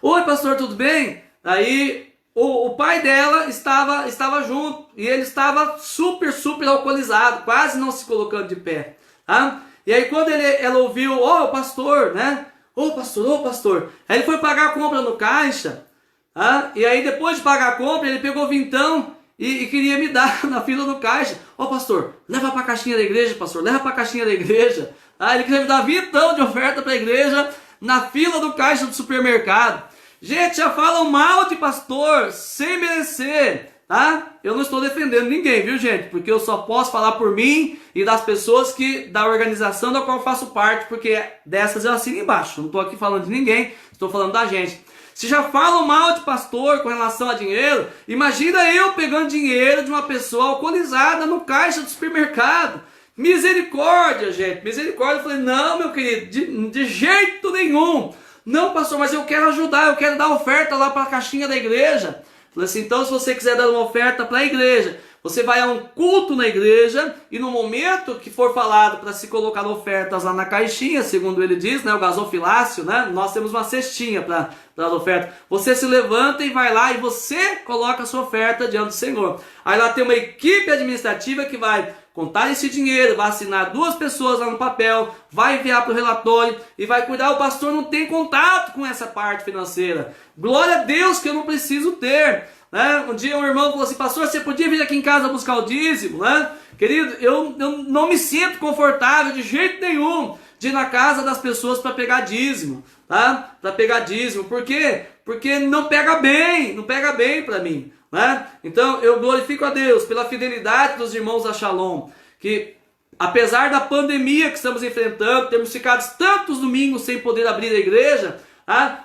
A: Oi pastor, tudo bem? Aí o pai dela estava junto e ele estava super alcoolizado, quase não se colocando de pé, tá? E aí quando ela ouviu, ô pastor, né? Ô pastor. Aí ele foi pagar a compra no caixa, tá? E aí depois de pagar a compra, ele pegou vintão e queria me dar na fila do caixa. Ô pastor, leva para a caixinha da igreja, pastor, leva para a caixinha da igreja. Ele queria me dar vintão de oferta para a igreja na fila do caixa do supermercado. Gente, já falam mal de pastor sem merecer, tá? Eu não estou defendendo ninguém, viu gente? Porque eu só posso falar por mim e das pessoas da organização da qual eu faço parte, porque dessas eu assino embaixo. Não estou aqui falando de ninguém, estou falando da gente. Se já falam mal de pastor com relação a dinheiro, imagina eu pegando dinheiro de uma pessoa alcoolizada no caixa do supermercado. Misericórdia, gente, misericórdia. Eu falei, não, meu querido, de jeito nenhum. Não, pastor, mas eu quero ajudar, eu quero dar oferta lá para a caixinha da igreja. Falei assim, então se você quiser dar uma oferta para a igreja, você vai a um culto na igreja e no momento que for falado para se colocar ofertas lá na caixinha, segundo ele diz, né, o gasofilácio, né, nós temos uma cestinha para dar oferta. Você se levanta e vai lá e você coloca a sua oferta diante do Senhor. Aí lá tem uma equipe administrativa que vai contar esse dinheiro, vai assinar 2 pessoas lá no papel, vai enviar para o relatório e vai cuidar. O pastor não tem contato com essa parte financeira. Glória a Deus que eu não preciso ter. Né? Um dia um irmão falou assim, pastor, você podia vir aqui em casa buscar o dízimo? Né? Querido, eu não me sinto confortável de jeito nenhum de ir na casa das pessoas para pegar dízimo. Tá? Para pegar dízimo. Por quê? Porque não pega bem para mim. Né? Então eu glorifico a Deus pela fidelidade dos irmãos da Shalom, que apesar da pandemia que estamos enfrentando, temos ficado tantos domingos sem poder abrir a igreja,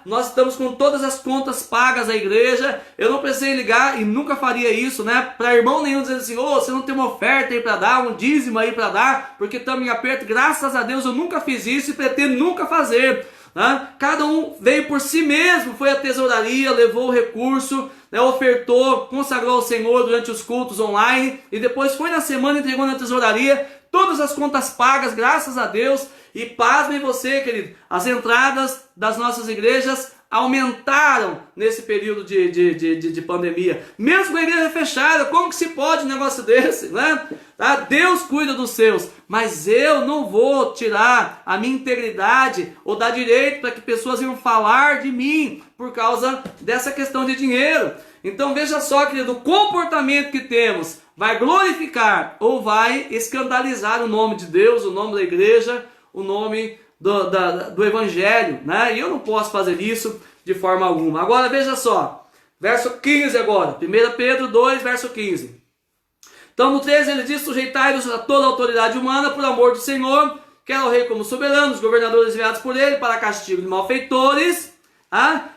A: nós estamos com todas as contas pagas à igreja. Eu não precisei ligar e nunca faria isso, né? Para irmão nenhum dizendo assim, você não tem uma oferta aí para dar, um dízimo aí para dar, porque estamos em aperto. Graças a Deus eu nunca fiz isso e pretendo nunca fazer. Cada um veio por si mesmo, foi à tesouraria, levou o recurso, né, ofertou, consagrou ao Senhor durante os cultos online e depois foi na semana e entregou na tesouraria, todas as contas pagas, graças a Deus. E pasmem você, querido, as entradas das nossas igrejas aumentaram nesse período de pandemia. Mesmo com a igreja fechada, como que se pode um negócio desse, né? Deus cuida dos seus, mas eu não vou tirar a minha integridade ou dar direito para que pessoas venham falar de mim por causa dessa questão de dinheiro. Então veja só, querido, o comportamento que temos vai glorificar ou vai escandalizar o nome de Deus, o nome da igreja, o nome do evangelho, né? E eu não posso fazer isso de forma alguma. Agora veja só, verso 15 agora, 1 Pedro 2, verso 15. Então no 13 ele diz, sujeitai-vos a toda a autoridade humana por amor do Senhor, quer ao rei como soberano, os governadores enviados por ele para castigo de malfeitores,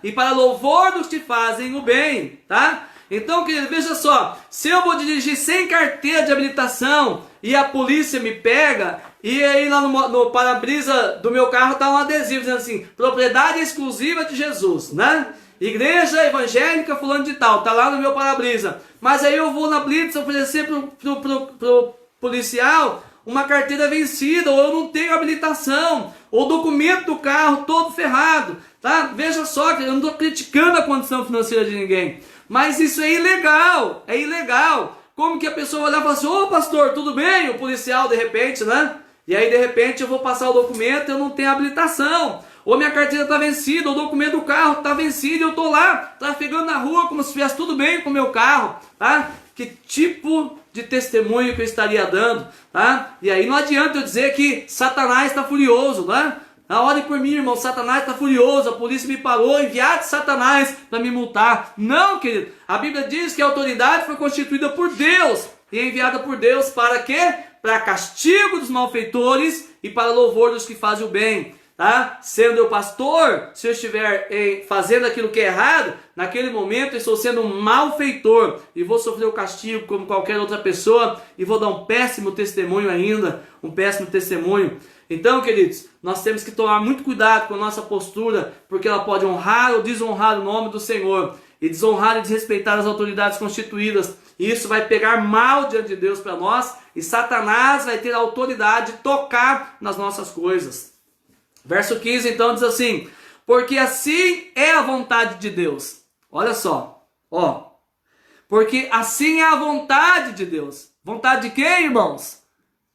A: e para louvor dos que fazem o bem, tá? Então, querido, veja só, se eu vou dirigir sem carteira de habilitação e a polícia me pega, e aí lá no para-brisa do meu carro está um adesivo dizendo assim, propriedade exclusiva de Jesus, né? Igreja evangélica fulano de tal, tá lá no meu para-brisa. Mas aí eu vou na blitz oferecer pro policial uma carteira vencida, ou eu não tenho habilitação, ou o documento do carro todo ferrado, tá? Veja só, eu não estou criticando a condição financeira de ninguém, mas isso é ilegal, é ilegal. Como que a pessoa vai olhar e falar assim, ô pastor, tudo bem? O policial de repente, né? E aí de repente eu vou passar o documento e eu não tenho habilitação. Ou minha carteira está vencida, ou o documento do carro está vencido e eu estou lá, trafegando na rua como se estivesse tudo bem com o meu carro, tá? Que tipo de testemunho que eu estaria dando, tá? E aí não adianta eu dizer que Satanás está furioso, né? Ore por mim, irmão, Satanás está furioso, a polícia me parou, enviado de Satanás para me multar. Não, querido, a Bíblia diz que a autoridade foi constituída por Deus e enviada por Deus para quê? Para castigo dos malfeitores e para louvor dos que fazem o bem. Tá? Sendo eu pastor, se eu estiver fazendo aquilo que é errado, naquele momento eu estou sendo um malfeitor e vou sofrer o castigo como qualquer outra pessoa e vou dar um péssimo testemunho ainda, um péssimo testemunho. Então, queridos, nós temos que tomar muito cuidado com a nossa postura, porque ela pode honrar ou desonrar o nome do Senhor, e desonrar e desrespeitar as autoridades constituídas, e isso vai pegar mal diante de Deus para nós, e Satanás vai ter a autoridade de tocar nas nossas coisas. Verso 15 então diz assim, porque assim é a vontade de Deus. Olha só, porque assim é a vontade de Deus. Vontade de quem, irmãos?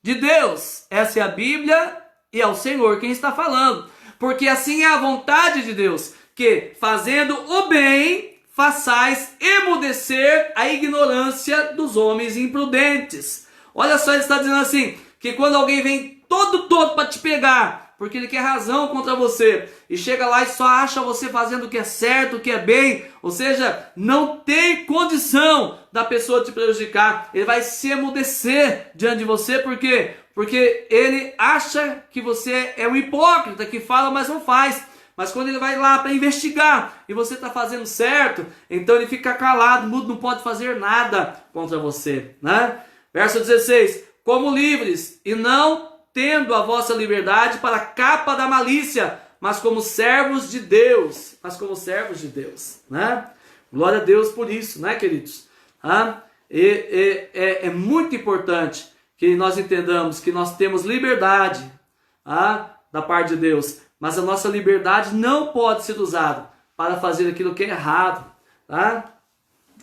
A: De Deus. Essa é a Bíblia e é o Senhor quem está falando. Porque assim é a vontade de Deus, que fazendo o bem, façais emudecer a ignorância dos homens imprudentes. Olha só, ele está dizendo assim, que quando alguém vem todo para te pegar, porque ele quer razão contra você, e chega lá e só acha você fazendo o que é certo, o que é bem, ou seja, não tem condição da pessoa te prejudicar, ele vai se emudecer diante de você, por quê? Porque ele acha que você é um hipócrita, que fala, mas não faz. Mas quando ele vai lá para investigar, e você está fazendo certo, então ele fica calado, mudo, não pode fazer nada contra você, né? Verso 16, como livres, e não tendo a vossa liberdade para a capa da malícia, mas como servos de Deus, né? Glória a Deus por isso, né, queridos? É muito importante que nós entendamos que nós temos liberdade da parte de Deus, mas a nossa liberdade não pode ser usada para fazer aquilo que é errado, tá?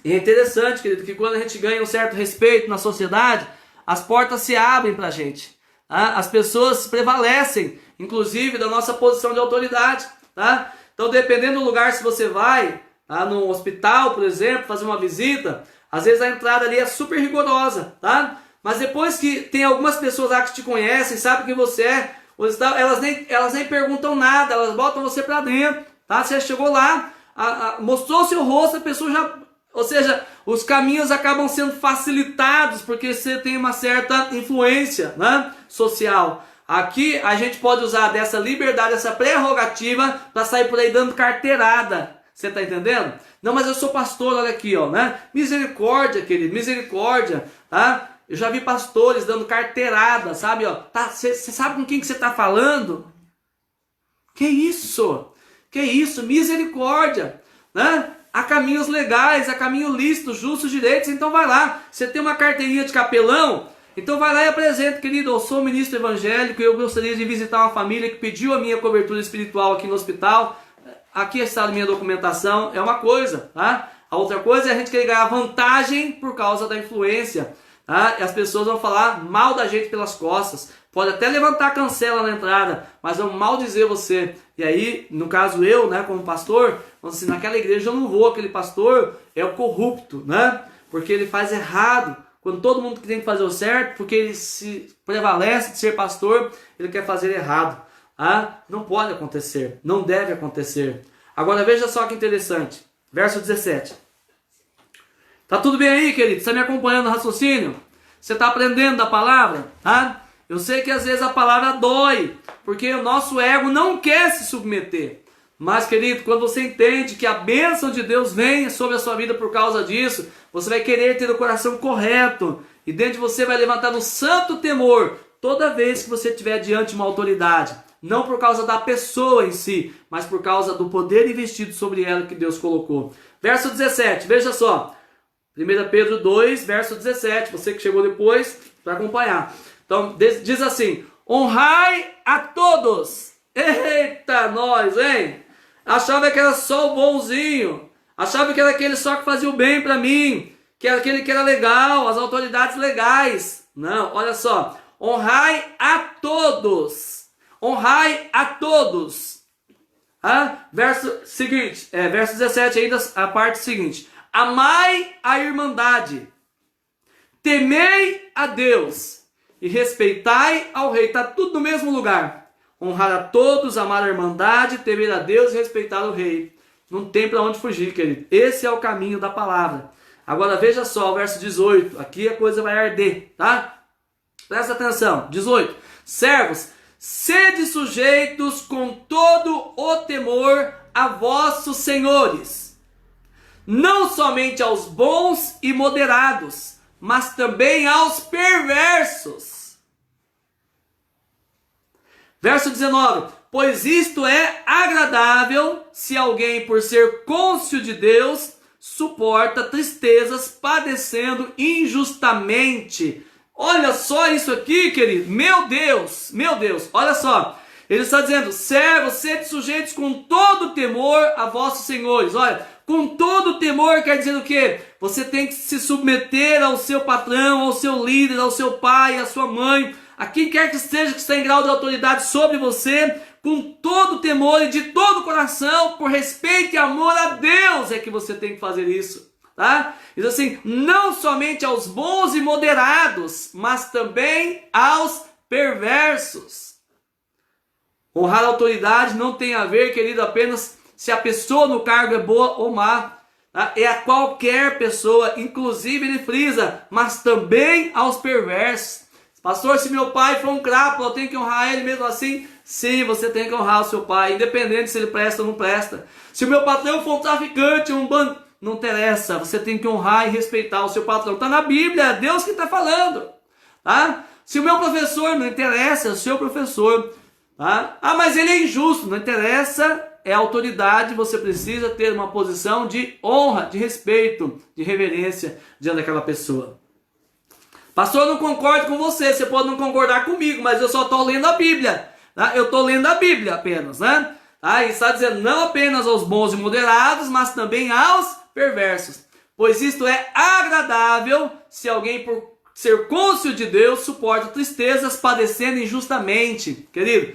A: E é interessante, querido, que quando a gente ganha um certo respeito na sociedade, as portas se abrem para a gente. As pessoas prevalecem, inclusive, da nossa posição de autoridade, tá? Então, dependendo do lugar, se você vai, no hospital, por exemplo, fazer uma visita, às vezes a entrada ali é super rigorosa, tá? Mas depois que tem algumas pessoas lá que te conhecem, sabem quem você é, elas nem perguntam nada, elas botam você para dentro, tá? Você chegou lá, mostrou o seu rosto, a pessoa já... Ou seja, os caminhos acabam sendo facilitados porque você tem uma certa influência, né, social. Aqui a gente pode usar dessa liberdade, essa prerrogativa para sair por aí dando carteirada. Você está entendendo? Não, mas eu sou pastor, olha aqui, né? Misericórdia, querido, misericórdia, tá? Eu já vi pastores dando carteirada, sabe? Você sabe com quem que você está falando? Que isso? Que isso? Misericórdia, né? Há caminhos legais, há caminhos lícitos, justos, direitos, então vai lá. Você tem uma carteirinha de capelão, então vai lá e apresenta, querido, eu sou ministro evangélico e eu gostaria de visitar uma família que pediu a minha cobertura espiritual aqui no hospital. Aqui está a minha documentação, é uma coisa, tá? A outra coisa é a gente querer ganhar vantagem por causa da influência, tá? E as pessoas vão falar mal da gente pelas costas. Pode até levantar cancela na entrada, mas vão maldizer você. E aí, no caso eu, né, como pastor, assim, naquela igreja eu não vou, aquele pastor é o corrupto, né? Porque ele faz errado. Quando todo mundo tem que fazer o certo, porque ele se prevalece de ser pastor, ele quer fazer errado. Não pode acontecer, não deve acontecer. Agora veja só que interessante, verso 17. Tá tudo bem aí, querido? Você está me acompanhando no raciocínio? Você está aprendendo da palavra? Eu sei que às vezes a palavra dói, porque o nosso ego não quer se submeter. Mas, querido, quando você entende que a bênção de Deus vem sobre a sua vida por causa disso, você vai querer ter o coração correto. E dentro de você vai levantar um santo temor toda vez que você estiver diante de uma autoridade. Não por causa da pessoa em si, mas por causa do poder investido sobre ela que Deus colocou. Verso 17, veja só. 1 Pedro 2, verso 17. Você que chegou depois, para acompanhar. Então, diz assim: honrai a todos. Eita, nós, hein? Achava que era só o bonzinho. Achava que era aquele só que fazia o bem para mim. Que era aquele que era legal, as autoridades legais. Não, olha só. Honrai a todos. Honrai a todos. Verso seguinte, verso 17 ainda, a parte seguinte. Amai a irmandade. Temei a Deus. E respeitai ao rei. Está tudo no mesmo lugar. Honrar a todos, amar a irmandade, temer a Deus e respeitar o rei. Não tem para onde fugir, querido. Esse é o caminho da palavra. Agora veja só o verso 18. Aqui a coisa vai arder, tá? Presta atenção. 18. Servos, sede sujeitos com todo o temor a vossos senhores. Não somente aos bons e moderados, mas também aos perversos. Verso 19, pois isto é agradável se alguém, por ser cônscio de Deus, suporta tristezas, padecendo injustamente. Olha só isso aqui, querido, meu Deus, olha só. Ele está dizendo, servos, sede sujeitos com todo temor a vossos senhores. Olha, com todo temor quer dizer o quê? Você tem que se submeter ao seu patrão, ao seu líder, ao seu pai, à sua mãe, a quem quer que esteja que está em grau de autoridade sobre você, com todo temor e de todo o coração, por respeito e amor a Deus é que você tem que fazer isso, tá? Diz assim, não somente aos bons e moderados, mas também aos perversos. Honrar a autoridade não tem a ver, querido, apenas se a pessoa no cargo é boa ou má, tá? É a qualquer pessoa, inclusive ele frisa, mas também aos perversos. Pastor, se meu pai for um crápula, eu tenho que honrar ele mesmo assim? Sim, você tem que honrar o seu pai, independente se ele presta ou não presta. Se o meu patrão for um traficante, um bandido, não interessa, você tem que honrar e respeitar o seu patrão. Está na Bíblia, é Deus que está falando. Tá? Se o meu professor, não interessa, é o seu professor. Tá? Ah, mas ele é injusto, não interessa, é autoridade, você precisa ter uma posição de honra, de respeito, de reverência diante daquela pessoa. Pastor, eu não concordo com você, você pode não concordar comigo, mas eu só estou lendo a Bíblia. Tá? Eu estou lendo a Bíblia apenas, né? E está dizendo não apenas aos bons e moderados, mas também aos perversos. Pois isto é agradável se alguém, por ser cônscio de Deus, suporta tristezas, padecendo injustamente. Querido,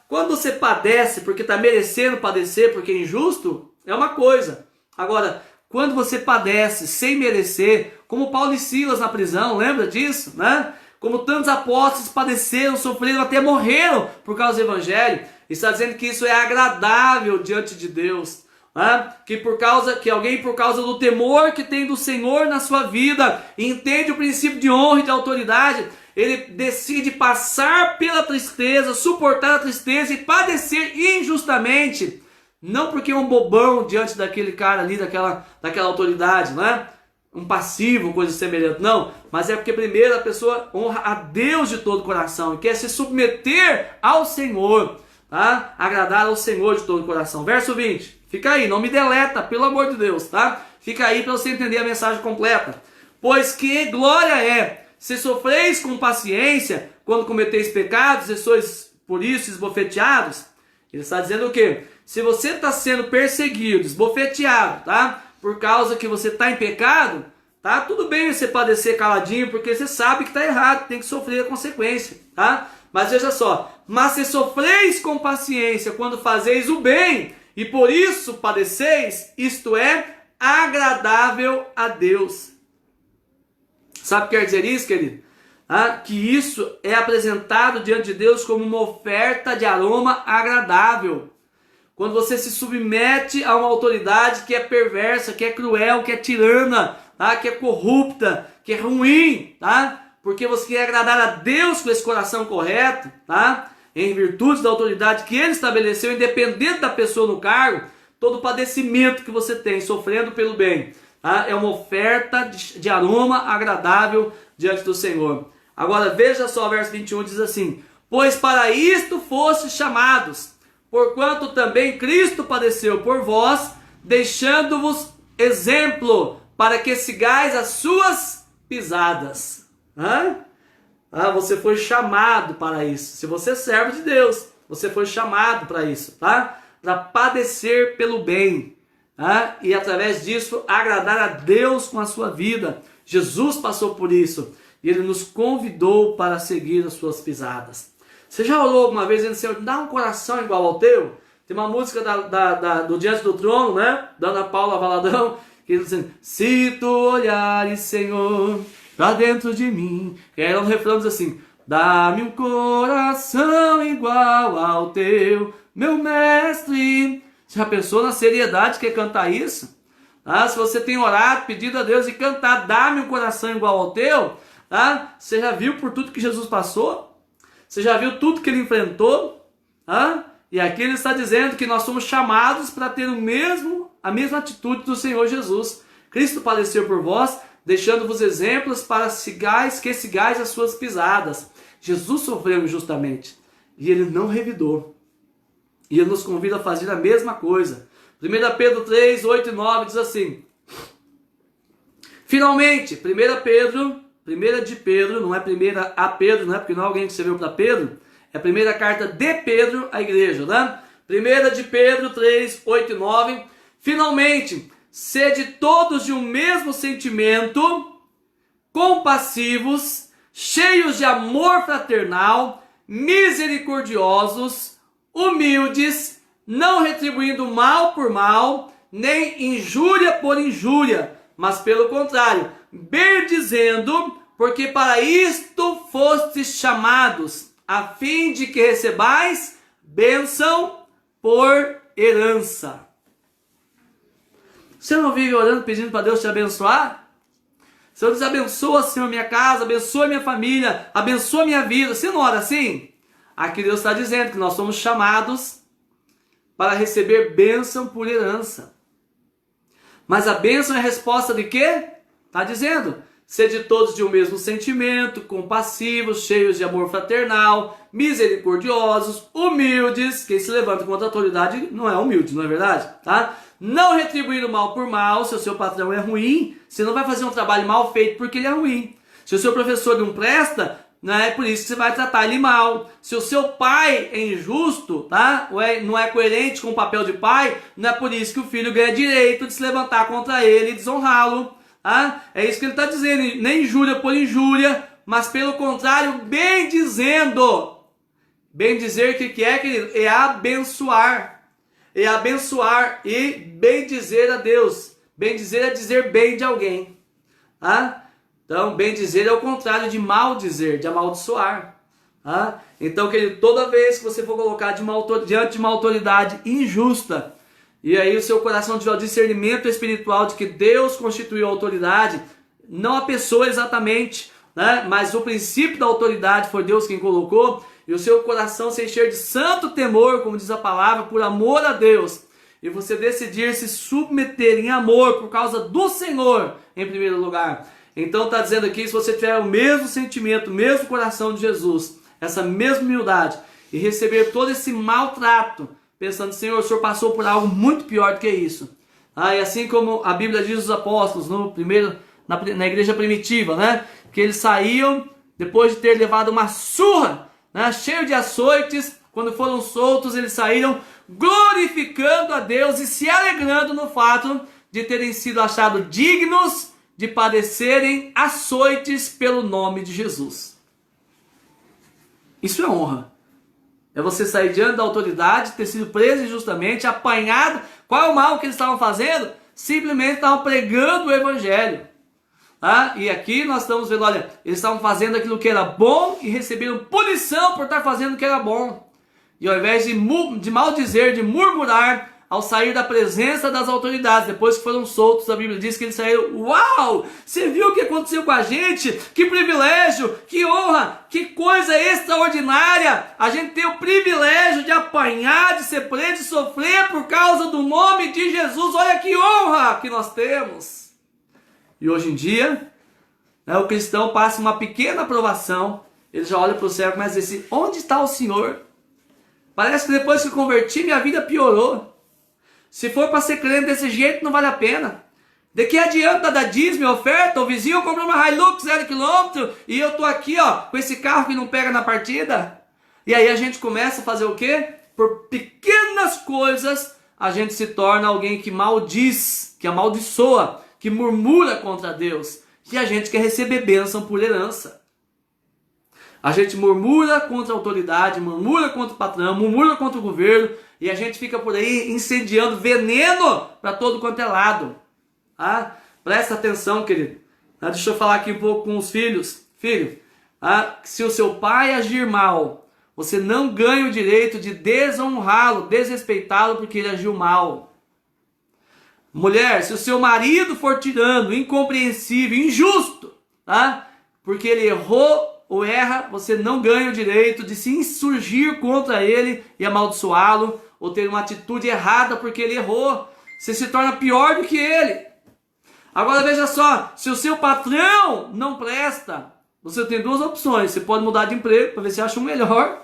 A: quando você padece porque está merecendo padecer porque é injusto, é uma coisa. Agora, quando você padece sem merecer, como Paulo e Silas na prisão, lembra disso, né? Como tantos apóstolos padeceram, sofreram, até morreram por causa do evangelho, está dizendo que isso é agradável diante de Deus, né? Que alguém por causa do temor que tem do Senhor na sua vida, e entende o princípio de honra e de autoridade, ele decide passar pela tristeza, suportar a tristeza e padecer injustamente. Não porque é um bobão diante daquele cara ali, daquela autoridade, né? Um passivo, coisa semelhante. Não, mas é porque primeiro a pessoa honra a Deus de todo o coração e quer se submeter ao Senhor, tá? Agradar ao Senhor de todo o coração. Verso 20, fica aí, não me deleta, pelo amor de Deus, tá? Fica aí para você entender a mensagem completa. Pois que glória é, se sofreis com paciência, quando cometeis pecados e sois por isso esbofeteados. Ele está dizendo o quê? Se você está sendo perseguido, esbofeteado, tá? Por causa que você está em pecado, tá? Tudo bem você padecer caladinho, porque você sabe que está errado, tem que sofrer a consequência, tá? Mas veja só, mas se sofreis com paciência quando fazeis o bem, e por isso padeceis, isto é agradável a Deus. Sabe o que quer dizer isso, querido? Que isso é apresentado diante de Deus como uma oferta de aroma agradável. Quando você se submete a uma autoridade que é perversa, que é cruel, que é tirana, tá? Que é corrupta, que é ruim, tá? porque você quer agradar a Deus com esse coração correto, tá? Em virtude da autoridade que Ele estabeleceu, independente da pessoa no cargo, todo o padecimento que você tem, sofrendo pelo bem, tá? É uma oferta de aroma agradável diante do Senhor. Agora veja só, o verso 21 diz assim: pois para isto fostes chamados, porquanto também Cristo padeceu por vós, deixando-vos exemplo, para que sigais as suas pisadas. Você foi chamado para isso. Se você é servo de Deus, você foi chamado para isso, tá? Para padecer pelo bem, tá? E através disso agradar a Deus com a sua vida. Jesus passou por isso e Ele nos convidou para seguir as suas pisadas. Você já orou alguma vez dizendo: Senhor, dá um coração igual ao teu? Tem uma música do Diante do Trono, né? Da Ana Paula Valadão, que diz assim: se tu olhares, Senhor, pra dentro de mim. E aí o refrão diz assim: dá-me um coração igual ao teu, meu mestre. Você já pensou na seriedade que é cantar isso? Se você tem orado, pedido a Deus e cantar, dá-me um coração igual ao teu, você já viu por tudo que Jesus passou? Você já viu tudo que Ele enfrentou? E aqui Ele está dizendo que nós somos chamados para ter a mesma atitude do Senhor Jesus. Cristo padeceu por vós, deixando-vos exemplos para que sigais as suas pisadas. Jesus sofreu injustamente e Ele não revidou. E Ele nos convida a fazer a mesma coisa. 1 Pedro 3, 8 e 9 diz assim: finalmente, 1 de Pedro, não é 1 a Pedro, não é porque não é alguém que escreveu para Pedro, é a primeira carta de Pedro à igreja, né? 1 de Pedro 3, 8 e 9. Finalmente, sede todos de um mesmo sentimento, compassivos, cheios de amor fraternal, misericordiosos, humildes, não retribuindo mal por mal, nem injúria por injúria, mas pelo contrário, bendizendo, porque para isto fostes chamados, a fim de que recebais bênção por herança. Você não vive orando pedindo para Deus te abençoar? Senhor, Deus abençoa, Senhor, minha casa, abençoa minha família, abençoa minha vida. Você não ora assim? Aqui Deus está dizendo que nós somos chamados para receber bênção por herança. Mas a bênção é a resposta de quê? Está dizendo: sede todos de um mesmo sentimento, compassivos, cheios de amor fraternal, misericordiosos, humildes. Quem se levanta contra a autoridade não é humilde, não é verdade? Tá? Não retribuindo mal por mal. Se o seu patrão é ruim, você não vai fazer um trabalho mal feito porque ele é ruim. Se o seu professor não presta, não é por isso que você vai tratar ele mal. Se o seu pai é injusto, tá? Não é coerente com o papel de pai, não é por isso que o filho ganha direito de se levantar contra ele e desonrá-lo. É isso que ele está dizendo: nem injúria por injúria, mas pelo contrário, bem dizendo. Bem dizer que é, querido? É abençoar. É abençoar e bem dizer a Deus. Bem dizer é dizer bem de alguém. Então, bem dizer é o contrário de mal dizer, de amaldiçoar. Então, querido, toda vez que você for colocar diante de uma autoridade injusta, e aí o seu coração tiver o discernimento espiritual de que Deus constituiu a autoridade, não a pessoa exatamente, né? Mas o princípio da autoridade foi Deus quem colocou, e o seu coração se encher de santo temor, como diz a palavra, por amor a Deus, e você decidir se submeter em amor por causa do Senhor em primeiro lugar. Então está dizendo aqui: se você tiver o mesmo sentimento, o mesmo coração de Jesus, essa mesma humildade, e receber todo esse maltrato, pensando: Senhor, o Senhor passou por algo muito pior do que isso. E assim como a Bíblia diz dos apóstolos, na igreja primitiva, né? Que eles saíam, depois de ter levado uma surra, né, cheio de açoites, quando foram soltos, eles saíram glorificando a Deus e se alegrando no fato de terem sido achados dignos de padecerem açoites pelo nome de Jesus. Isso é honra. É você sair diante da autoridade, ter sido preso injustamente, apanhado. Qual é o mal que eles estavam fazendo? Simplesmente estavam pregando o evangelho. E aqui nós estamos vendo, olha, eles estavam fazendo aquilo que era bom e receberam punição por estar fazendo o que era bom. E ao invés de maldizer, de murmurar, ao sair da presença das autoridades, depois que foram soltos, a Bíblia diz que eles saíram, uau, você viu o que aconteceu com a gente? Que privilégio, que honra, que coisa extraordinária, a gente tem o privilégio de apanhar, de ser preso, de sofrer por causa do nome de Jesus, olha que honra que nós temos. E hoje em dia, o cristão passa uma pequena provação, ele já olha para o céu e começa a dizer assim, onde está o Senhor? Parece que depois que eu converti, minha vida piorou. Se for para ser crente desse jeito, não vale a pena. De que adianta dar dízimo e oferta? O vizinho comprou uma Hilux 0 km e eu tô aqui, ó, com esse carro que não pega na partida. E aí a gente começa a fazer o quê? Por pequenas coisas, a gente se torna alguém que maldiz, que amaldiçoa, que murmura contra Deus. E a gente quer receber bênção por herança. A gente murmura contra a autoridade, murmura contra o patrão, murmura contra o governo, e a gente fica por aí incendiando veneno para todo quanto é lado. Presta atenção, querido. Deixa eu falar aqui um pouco com os filhos. Filho, se o seu pai agir mal, você não ganha o direito de desonrá-lo, desrespeitá-lo porque ele agiu mal. Mulher, se o seu marido for tirano, incompreensível, injusto, porque ele errou ou erra, você não ganha o direito de se insurgir contra ele e amaldiçoá-lo, ou ter uma atitude errada porque ele errou. Você se torna pior do que ele. Agora veja só, se o seu patrão não presta, você tem duas opções. Você pode mudar de emprego para ver se acha um melhor,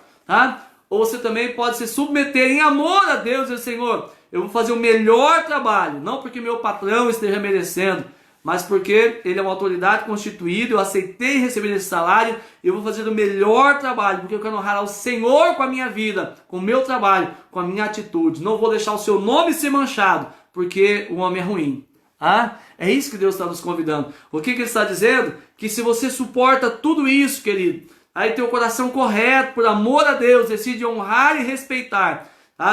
A: ou você também pode se submeter em amor a Deus e dizer, Senhor, eu vou fazer o melhor trabalho, não porque meu patrão esteja merecendo, mas porque ele é uma autoridade constituída, eu aceitei receber esse salário, e eu vou fazer o melhor trabalho, porque eu quero honrar ao Senhor com a minha vida, com o meu trabalho, com a minha atitude. Não vou deixar o seu nome ser manchado, porque o homem é ruim. É isso que Deus está nos convidando. O que ele está dizendo? Que se você suporta tudo isso, querido, aí tem o coração correto, por amor a Deus, decide honrar e respeitar,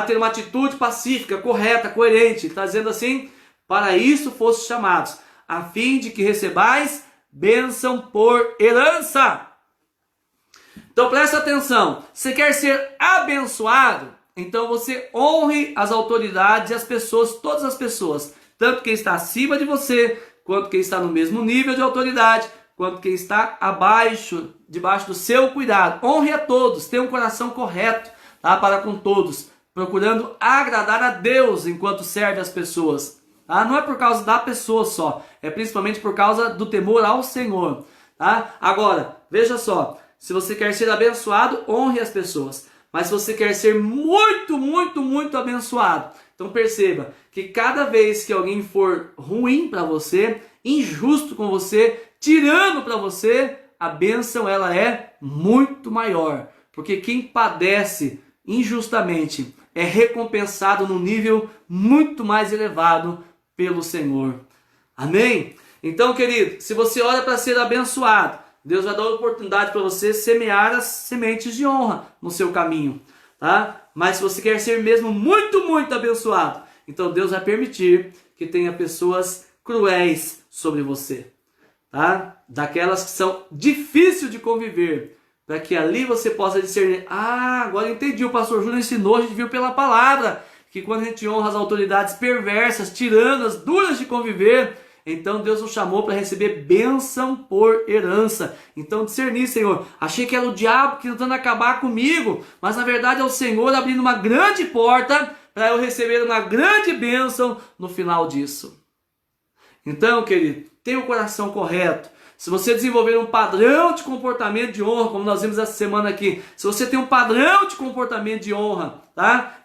A: ter uma atitude pacífica, correta, coerente, está dizendo assim, para isso fosse chamados, a fim de que recebais bênção por herança. Então presta atenção, você quer ser abençoado? Então você honre as autoridades e as pessoas, todas as pessoas, tanto quem está acima de você, quanto quem está no mesmo nível de autoridade, quanto quem está abaixo, debaixo do seu cuidado. Honre a todos, tenha um coração correto, para com todos, procurando agradar a Deus enquanto serve as pessoas. Não é por causa da pessoa só, é principalmente por causa do temor ao Senhor. Agora, veja só, se você quer ser abençoado, honre as pessoas. Mas se você quer ser muito, muito, muito abençoado, então perceba que cada vez que alguém for ruim para você, injusto com você, tirano para você, a bênção ela é muito maior. Porque quem padece injustamente é recompensado num nível muito mais elevado pelo Senhor. Amém? Então, querido, se você ora para ser abençoado, Deus vai dar a oportunidade para você semear as sementes de honra no seu caminho, Mas se você quer ser mesmo muito, muito abençoado, então Deus vai permitir que tenha pessoas cruéis sobre você, Daquelas que são difíceis de conviver, para que ali você possa discernir, agora eu entendi, o pastor Júnior ensinou, a gente viu pela palavra, que quando a gente honra as autoridades perversas, tiranas, duras de conviver, então Deus nos chamou para receber bênção por herança. Então discernir, Senhor, achei que era o diabo que tentando acabar comigo, mas na verdade é o Senhor abrindo uma grande porta para eu receber uma grande bênção no final disso. Então, querido, tenha o coração correto. Se você desenvolver um padrão de comportamento de honra, como nós vimos essa semana aqui, se você tem um padrão de comportamento de honra,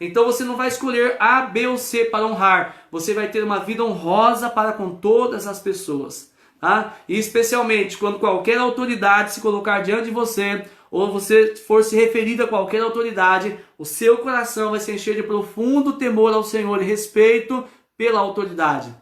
A: então você não vai escolher A, B ou C para honrar. Você vai ter uma vida honrosa para com todas as pessoas, E especialmente quando qualquer autoridade se colocar diante de você, ou você for se referir a qualquer autoridade, o seu coração vai se encher de profundo temor ao Senhor e respeito pela autoridade.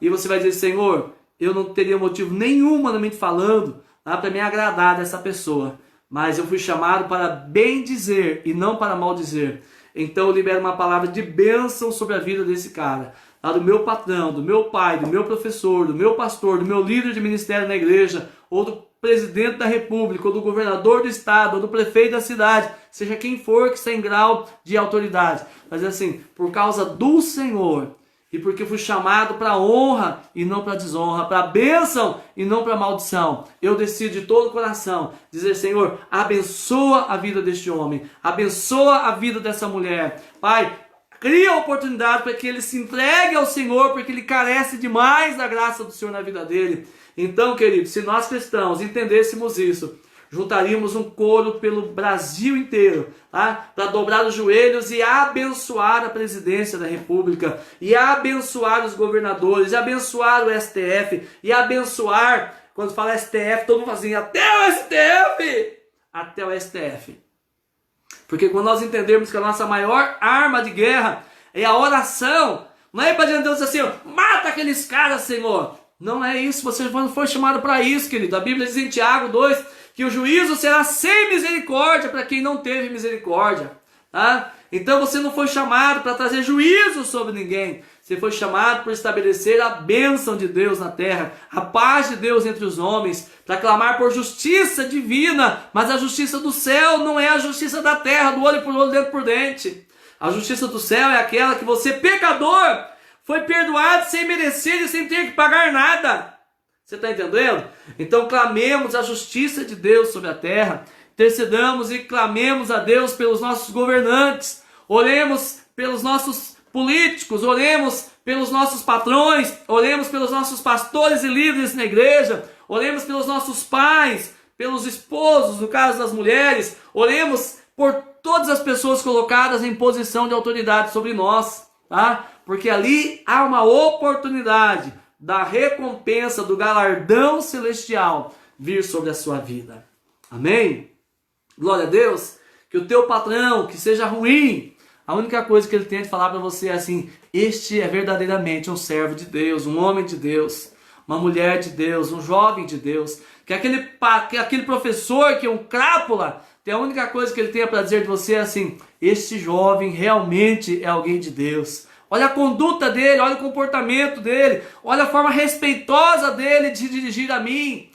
A: E você vai dizer, Senhor, eu não teria motivo nenhum, humanamente falando, para me agradar dessa pessoa. Mas eu fui chamado para bem dizer e não para mal dizer. Então eu libero uma palavra de bênção sobre a vida desse cara. Do meu patrão, do meu pai, do meu professor, do meu pastor, do meu líder de ministério na igreja, ou do presidente da república, ou do governador do estado, ou do prefeito da cidade, seja quem for que está em grau de autoridade. Mas assim, por causa do Senhor, e porque fui chamado para honra e não para desonra, para bênção e não para maldição, eu decido de todo o coração dizer: Senhor, abençoa a vida deste homem, abençoa a vida dessa mulher. Pai, cria a oportunidade para que ele se entregue ao Senhor, porque ele carece demais da graça do Senhor na vida dele. Então, queridos, se nós cristãos entendêssemos isso, juntaríamos um coro pelo Brasil inteiro, tá? Para dobrar os joelhos e abençoar a presidência da república, e abençoar os governadores, e abençoar o STF, e abençoar, quando fala STF, todo mundo fala assim: até o STF! Até o STF. Porque quando nós entendermos que a nossa maior arma de guerra é a oração, não é para dizer a Deus assim: mata aqueles caras, Senhor. Não é isso, você não foi chamado para isso, querido. A Bíblia diz em Tiago 2 que o juízo será sem misericórdia para quem não teve misericórdia, tá? Então você não foi chamado para trazer juízo sobre ninguém. Você foi chamado para estabelecer a bênção de Deus na terra, a paz de Deus entre os homens, para clamar por justiça divina. Mas a justiça do céu não é a justiça da terra, do olho por olho, dente por dente. A justiça do céu é aquela que você, pecador, foi perdoado sem merecer e sem ter que pagar nada. Você está entendendo? Então clamemos a justiça de Deus sobre a terra, intercedamos e clamemos a Deus pelos nossos governantes, oremos pelos nossos políticos, oremos pelos nossos patrões, oremos pelos nossos pastores e líderes na igreja, oremos pelos nossos pais, pelos esposos, no caso das mulheres, oremos por todas as pessoas colocadas em posição de autoridade sobre nós, tá? Porque ali há uma oportunidade da recompensa, do galardão celestial vir sobre a sua vida. Amém? Glória a Deus. Que o teu patrão, que seja ruim, a única coisa que ele tem de falar para você é assim: este é verdadeiramente um servo de Deus, um homem de Deus, uma mulher de Deus, um jovem de Deus. Que aquele professor que é um crápula, que a única coisa que ele tem para dizer de você é assim: este jovem realmente é alguém de Deus. Olha a conduta dele, olha o comportamento dele, olha a forma respeitosa dele de se dirigir a mim.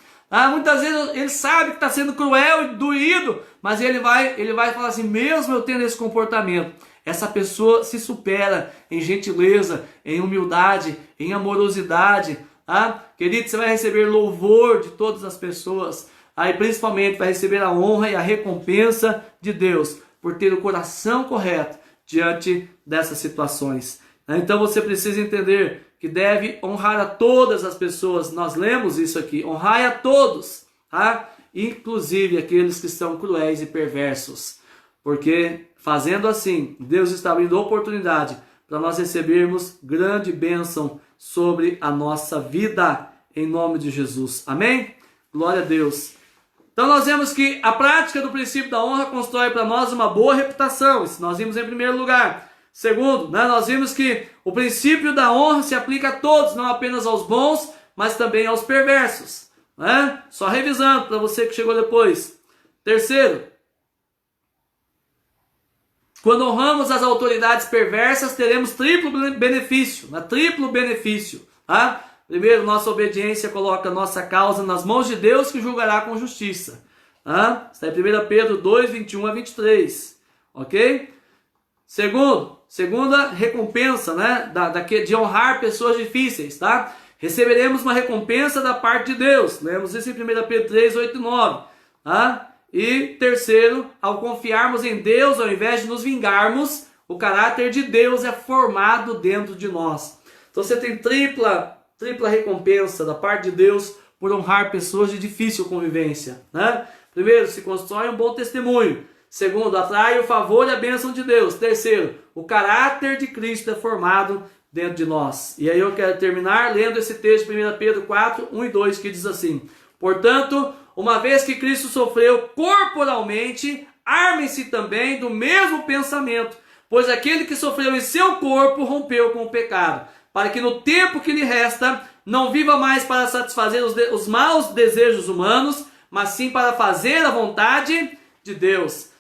A: Muitas vezes ele sabe que está sendo cruel e doído, mas ele vai falar assim: mesmo eu tendo esse comportamento, essa pessoa se supera em gentileza, em humildade, em amorosidade. Querido, você vai receber louvor de todas as pessoas, e principalmente vai receber a honra e a recompensa de Deus por ter o coração correto diante dessas situações. Então você precisa entender que deve honrar a todas as pessoas. Nós lemos isso aqui: honrai a todos, tá? Inclusive aqueles que são cruéis e perversos, porque fazendo assim, Deus está abrindo oportunidade para nós recebermos grande bênção sobre a nossa vida, em nome de Jesus. Amém? Glória a Deus. Então nós vemos que a prática do princípio da honra constrói para nós uma boa reputação. Isso nós vimos em primeiro lugar. Segundo, nós vimos que o princípio da honra se aplica a todos, não apenas aos bons, mas também aos perversos. Só revisando para você que chegou depois. Terceiro, quando honramos as autoridades perversas, teremos triplo benefício. Triplo benefício. Primeiro, nossa obediência coloca nossa causa nas mãos de Deus, que julgará com justiça. Está em 1 Pedro 2, 21 a 23. Ok? Segunda recompensa, de honrar pessoas difíceis, tá? Receberemos uma recompensa da parte de Deus. Lemos isso em 1 Pedro 3, 8 e 9. E terceiro, ao confiarmos em Deus, ao invés de nos vingarmos, o caráter de Deus é formado dentro de nós. Então você tem tripla recompensa da parte de Deus por honrar pessoas de difícil convivência. Primeiro, se constrói um bom testemunho. Segundo, atrai o favor e a bênção de Deus. Terceiro, o caráter de Cristo é formado dentro de nós. E aí eu quero terminar lendo esse texto de 1 Pedro 4, 1 e 2, que diz assim: portanto, uma vez que Cristo sofreu corporalmente, armem-se também do mesmo pensamento, pois aquele que sofreu em seu corpo rompeu com o pecado, para que no tempo que lhe resta, não viva mais para satisfazer os maus desejos humanos, mas sim para fazer a vontade de Deus.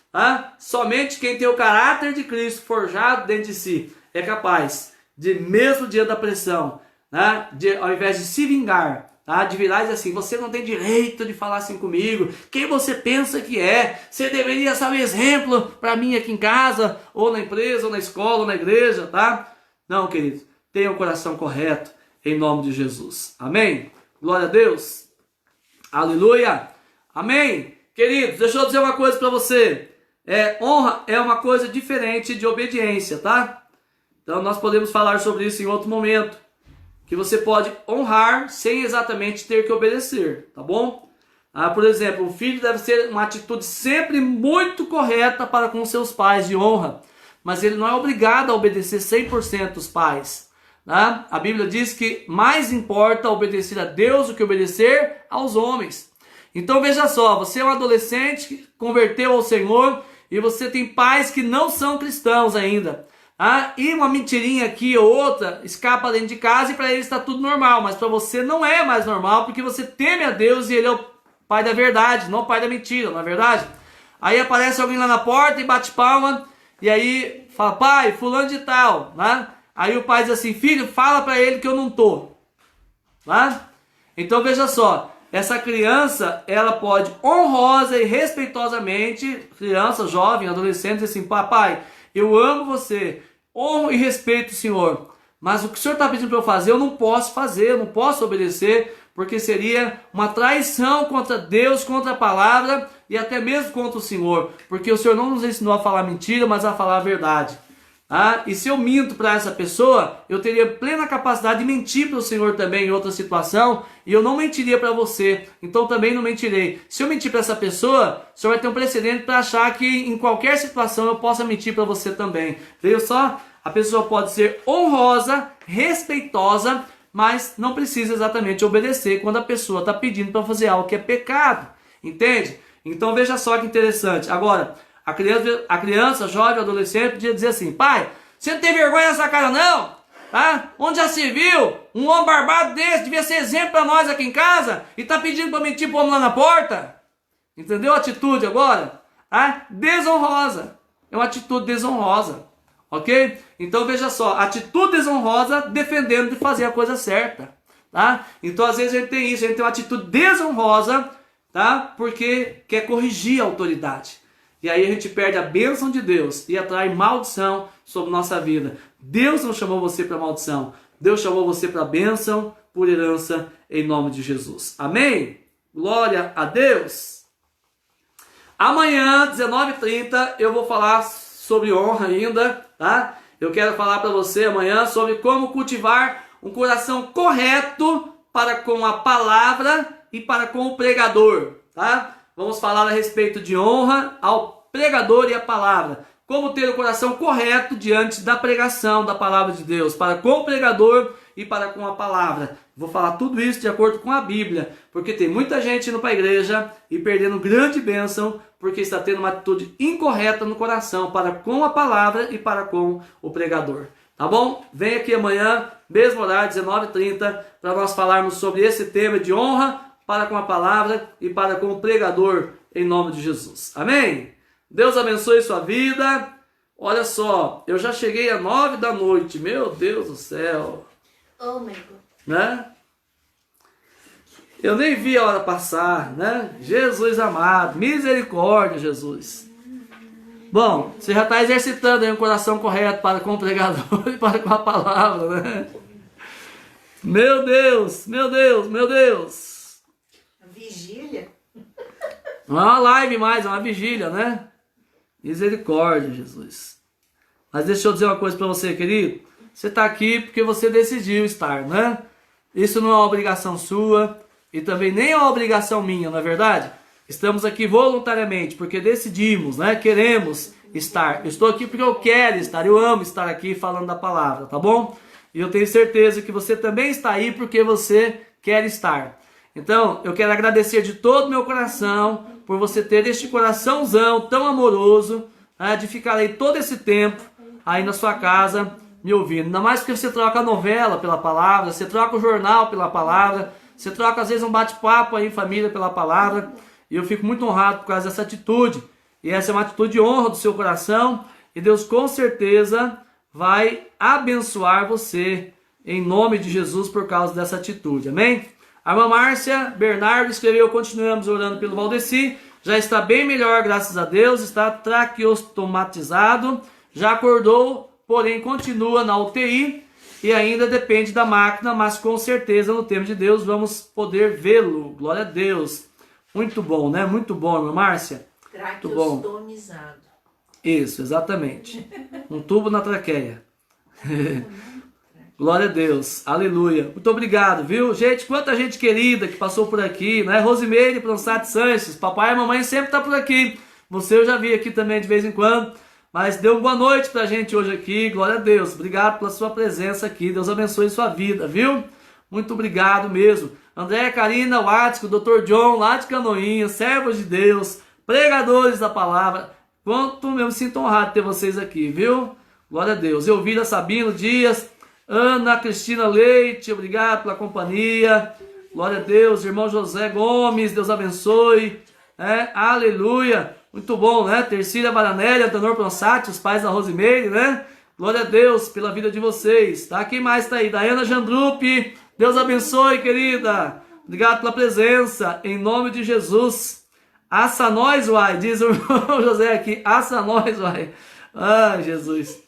A: Somente quem tem o caráter de Cristo forjado dentro de si é capaz de, mesmo diante da pressão, ao invés de se vingar, tá? De virar e dizer assim, você não tem direito de falar assim comigo, quem você pensa que é? Você deveria ser um exemplo para mim aqui em casa, ou na empresa, ou na escola, ou na igreja, tá? Não, querido, tenha o coração correto, em nome de Jesus. Amém? Glória a Deus. Aleluia. Amém. Queridos, deixa eu dizer uma coisa para você. Honra é uma coisa diferente de obediência, tá? Então nós podemos falar sobre isso em outro momento. Que você pode honrar sem exatamente ter que obedecer, tá bom? Por exemplo, o filho deve ter uma atitude sempre muito correta para com seus pais de honra. Mas ele não é obrigado a obedecer 100% os pais. Tá? A Bíblia diz que mais importa obedecer a Deus do que obedecer aos homens. Então veja só, você é um adolescente que converteu ao Senhor e você tem pais que não são cristãos ainda. E uma mentirinha aqui ou outra escapa dentro de casa e para eles está tudo normal, mas para você não é mais normal porque você teme a Deus e Ele é o pai da verdade, não o pai da mentira, não é verdade? Aí aparece alguém lá na porta e bate palma e aí fala, pai, fulano de tal, né? Aí o pai diz assim, filho, fala para ele que eu não tô, tá? Então veja só, essa criança, ela pode honrosa e respeitosamente, criança, jovem, adolescente, diz assim, papai, eu amo você, honro e respeito o Senhor, mas o que o Senhor está pedindo para eu fazer, eu não posso fazer, eu não posso obedecer, porque seria uma traição contra Deus, contra a palavra e até mesmo contra o Senhor, porque o Senhor não nos ensinou a falar mentira, mas a falar a verdade. E se eu minto para essa pessoa, eu teria plena capacidade de mentir para o Senhor também em outra situação, e eu não mentiria para você, então também não mentirei. Se eu mentir para essa pessoa, o Senhor vai ter um precedente para achar que em qualquer situação eu possa mentir para você também. Veio só? A pessoa pode ser honrosa, respeitosa, mas não precisa exatamente obedecer quando a pessoa está pedindo para fazer algo que é pecado. Entende? Então veja só que interessante. Agora, a criança, jovem, adolescente, podia dizer assim, pai, você não tem vergonha nessa cara não? Tá? Onde já se viu? Um homem barbado desse devia ser exemplo para nós aqui em casa e tá pedindo para mentir pro homem lá na porta? Entendeu a atitude agora? Desonrosa. É uma atitude desonrosa. Ok? Então veja só, atitude desonrosa defendendo de fazer a coisa certa. Tá? Então às vezes a gente tem isso, a gente tem uma atitude desonrosa, tá? Porque quer corrigir a autoridade. E aí a gente perde a bênção de Deus e atrai maldição sobre nossa vida. Deus não chamou você para maldição. Deus chamou você para bênção, por herança, em nome de Jesus. Amém? Glória a Deus. Amanhã, 19h30, eu vou falar sobre honra ainda, tá? Eu quero falar para você amanhã sobre como cultivar um coração correto para com a palavra e para com o pregador, tá? Vamos falar a respeito de honra ao pregador e a palavra. Como ter o coração correto diante da pregação da palavra de Deus, para com o pregador e para com a palavra. Vou falar tudo isso de acordo com a Bíblia, porque tem muita gente indo para a igreja e perdendo grande bênção, porque está tendo uma atitude incorreta no coração para com a palavra e para com o pregador. Tá bom? Vem aqui amanhã, mesmo horário, 19h30, para nós falarmos sobre esse tema de honra para com a palavra e para com o pregador, em nome de Jesus. Amém? Deus abençoe sua vida. Olha só, eu já cheguei às 9h, meu Deus do céu.
B: Oh my God.
A: Né? Eu nem vi a hora passar, né? Jesus amado, misericórdia, Jesus. Bom, você já está exercitando aí um coração correto para com o pregador e para com a palavra, né? Meu Deus, meu Deus, meu Deus.
B: Vigília?
A: Não é uma live mais, é uma vigília, né? Misericórdia, Jesus. Mas deixa eu dizer uma coisa para você, querido. Você está aqui porque você decidiu estar, né? Isso não é uma obrigação sua e também nem é uma obrigação minha, não é verdade? Estamos aqui voluntariamente porque decidimos, né? Queremos estar. Eu estou aqui porque eu quero estar, eu amo estar aqui falando da palavra, tá bom? E eu tenho certeza que você também está aí porque você quer estar. Então, eu quero agradecer de todo o meu coração por você ter este coraçãozão tão amoroso, né, de ficar aí todo esse tempo aí na sua casa me ouvindo. Ainda mais porque você troca a novela pela palavra, você troca o jornal pela palavra, você troca às vezes um bate-papo aí em família pela palavra. E eu fico muito honrado por causa dessa atitude. E essa é uma atitude de honra do seu coração. E Deus com certeza vai abençoar você em nome de Jesus por causa dessa atitude. Amém? A irmã Márcia Bernardo escreveu: continuamos orando pelo Valdeci. Já está bem melhor, graças a Deus. Está traqueostomatizado. Já acordou, porém continua na UTI. E ainda depende da máquina, mas com certeza no tempo de Deus vamos poder vê-lo. Glória a Deus. Muito bom, né? Muito bom, irmã Márcia. Muito bom.
B: Traqueostomizado.
A: Isso, exatamente. Um tubo na traqueia. Glória a Deus. Aleluia. Muito obrigado, viu? Gente, quanta gente querida que passou por aqui, né? Rosimeire Pronsati Sanches. Papai e mamãe sempre tá por aqui. Você eu já vi aqui também de vez em quando. Mas deu uma boa noite pra gente hoje aqui, glória a Deus. Obrigado pela sua presença aqui, Deus abençoe sua vida, viu? Muito obrigado mesmo. André, Karina, Wattico, Dr. John, lá de Canoinhas, servos de Deus, pregadores da palavra. Quanto eu me sinto honrado de ter vocês aqui, viu? Glória a Deus. Elvira Sabino Dias, Ana Cristina Leite, obrigado pela companhia. Glória a Deus. Irmão José Gomes, Deus abençoe. Aleluia. Muito bom, né? Tercília Baranelli, Antenor Pronsati, os pais da Rosimeire, né? Glória a Deus pela vida de vocês, tá? Quem mais tá aí? Daiana Jandrup, Deus abençoe, querida. Obrigado pela presença, em nome de Jesus. Aça nós, uai, diz o irmão José aqui. Aça nós, uai. Ah, Jesus.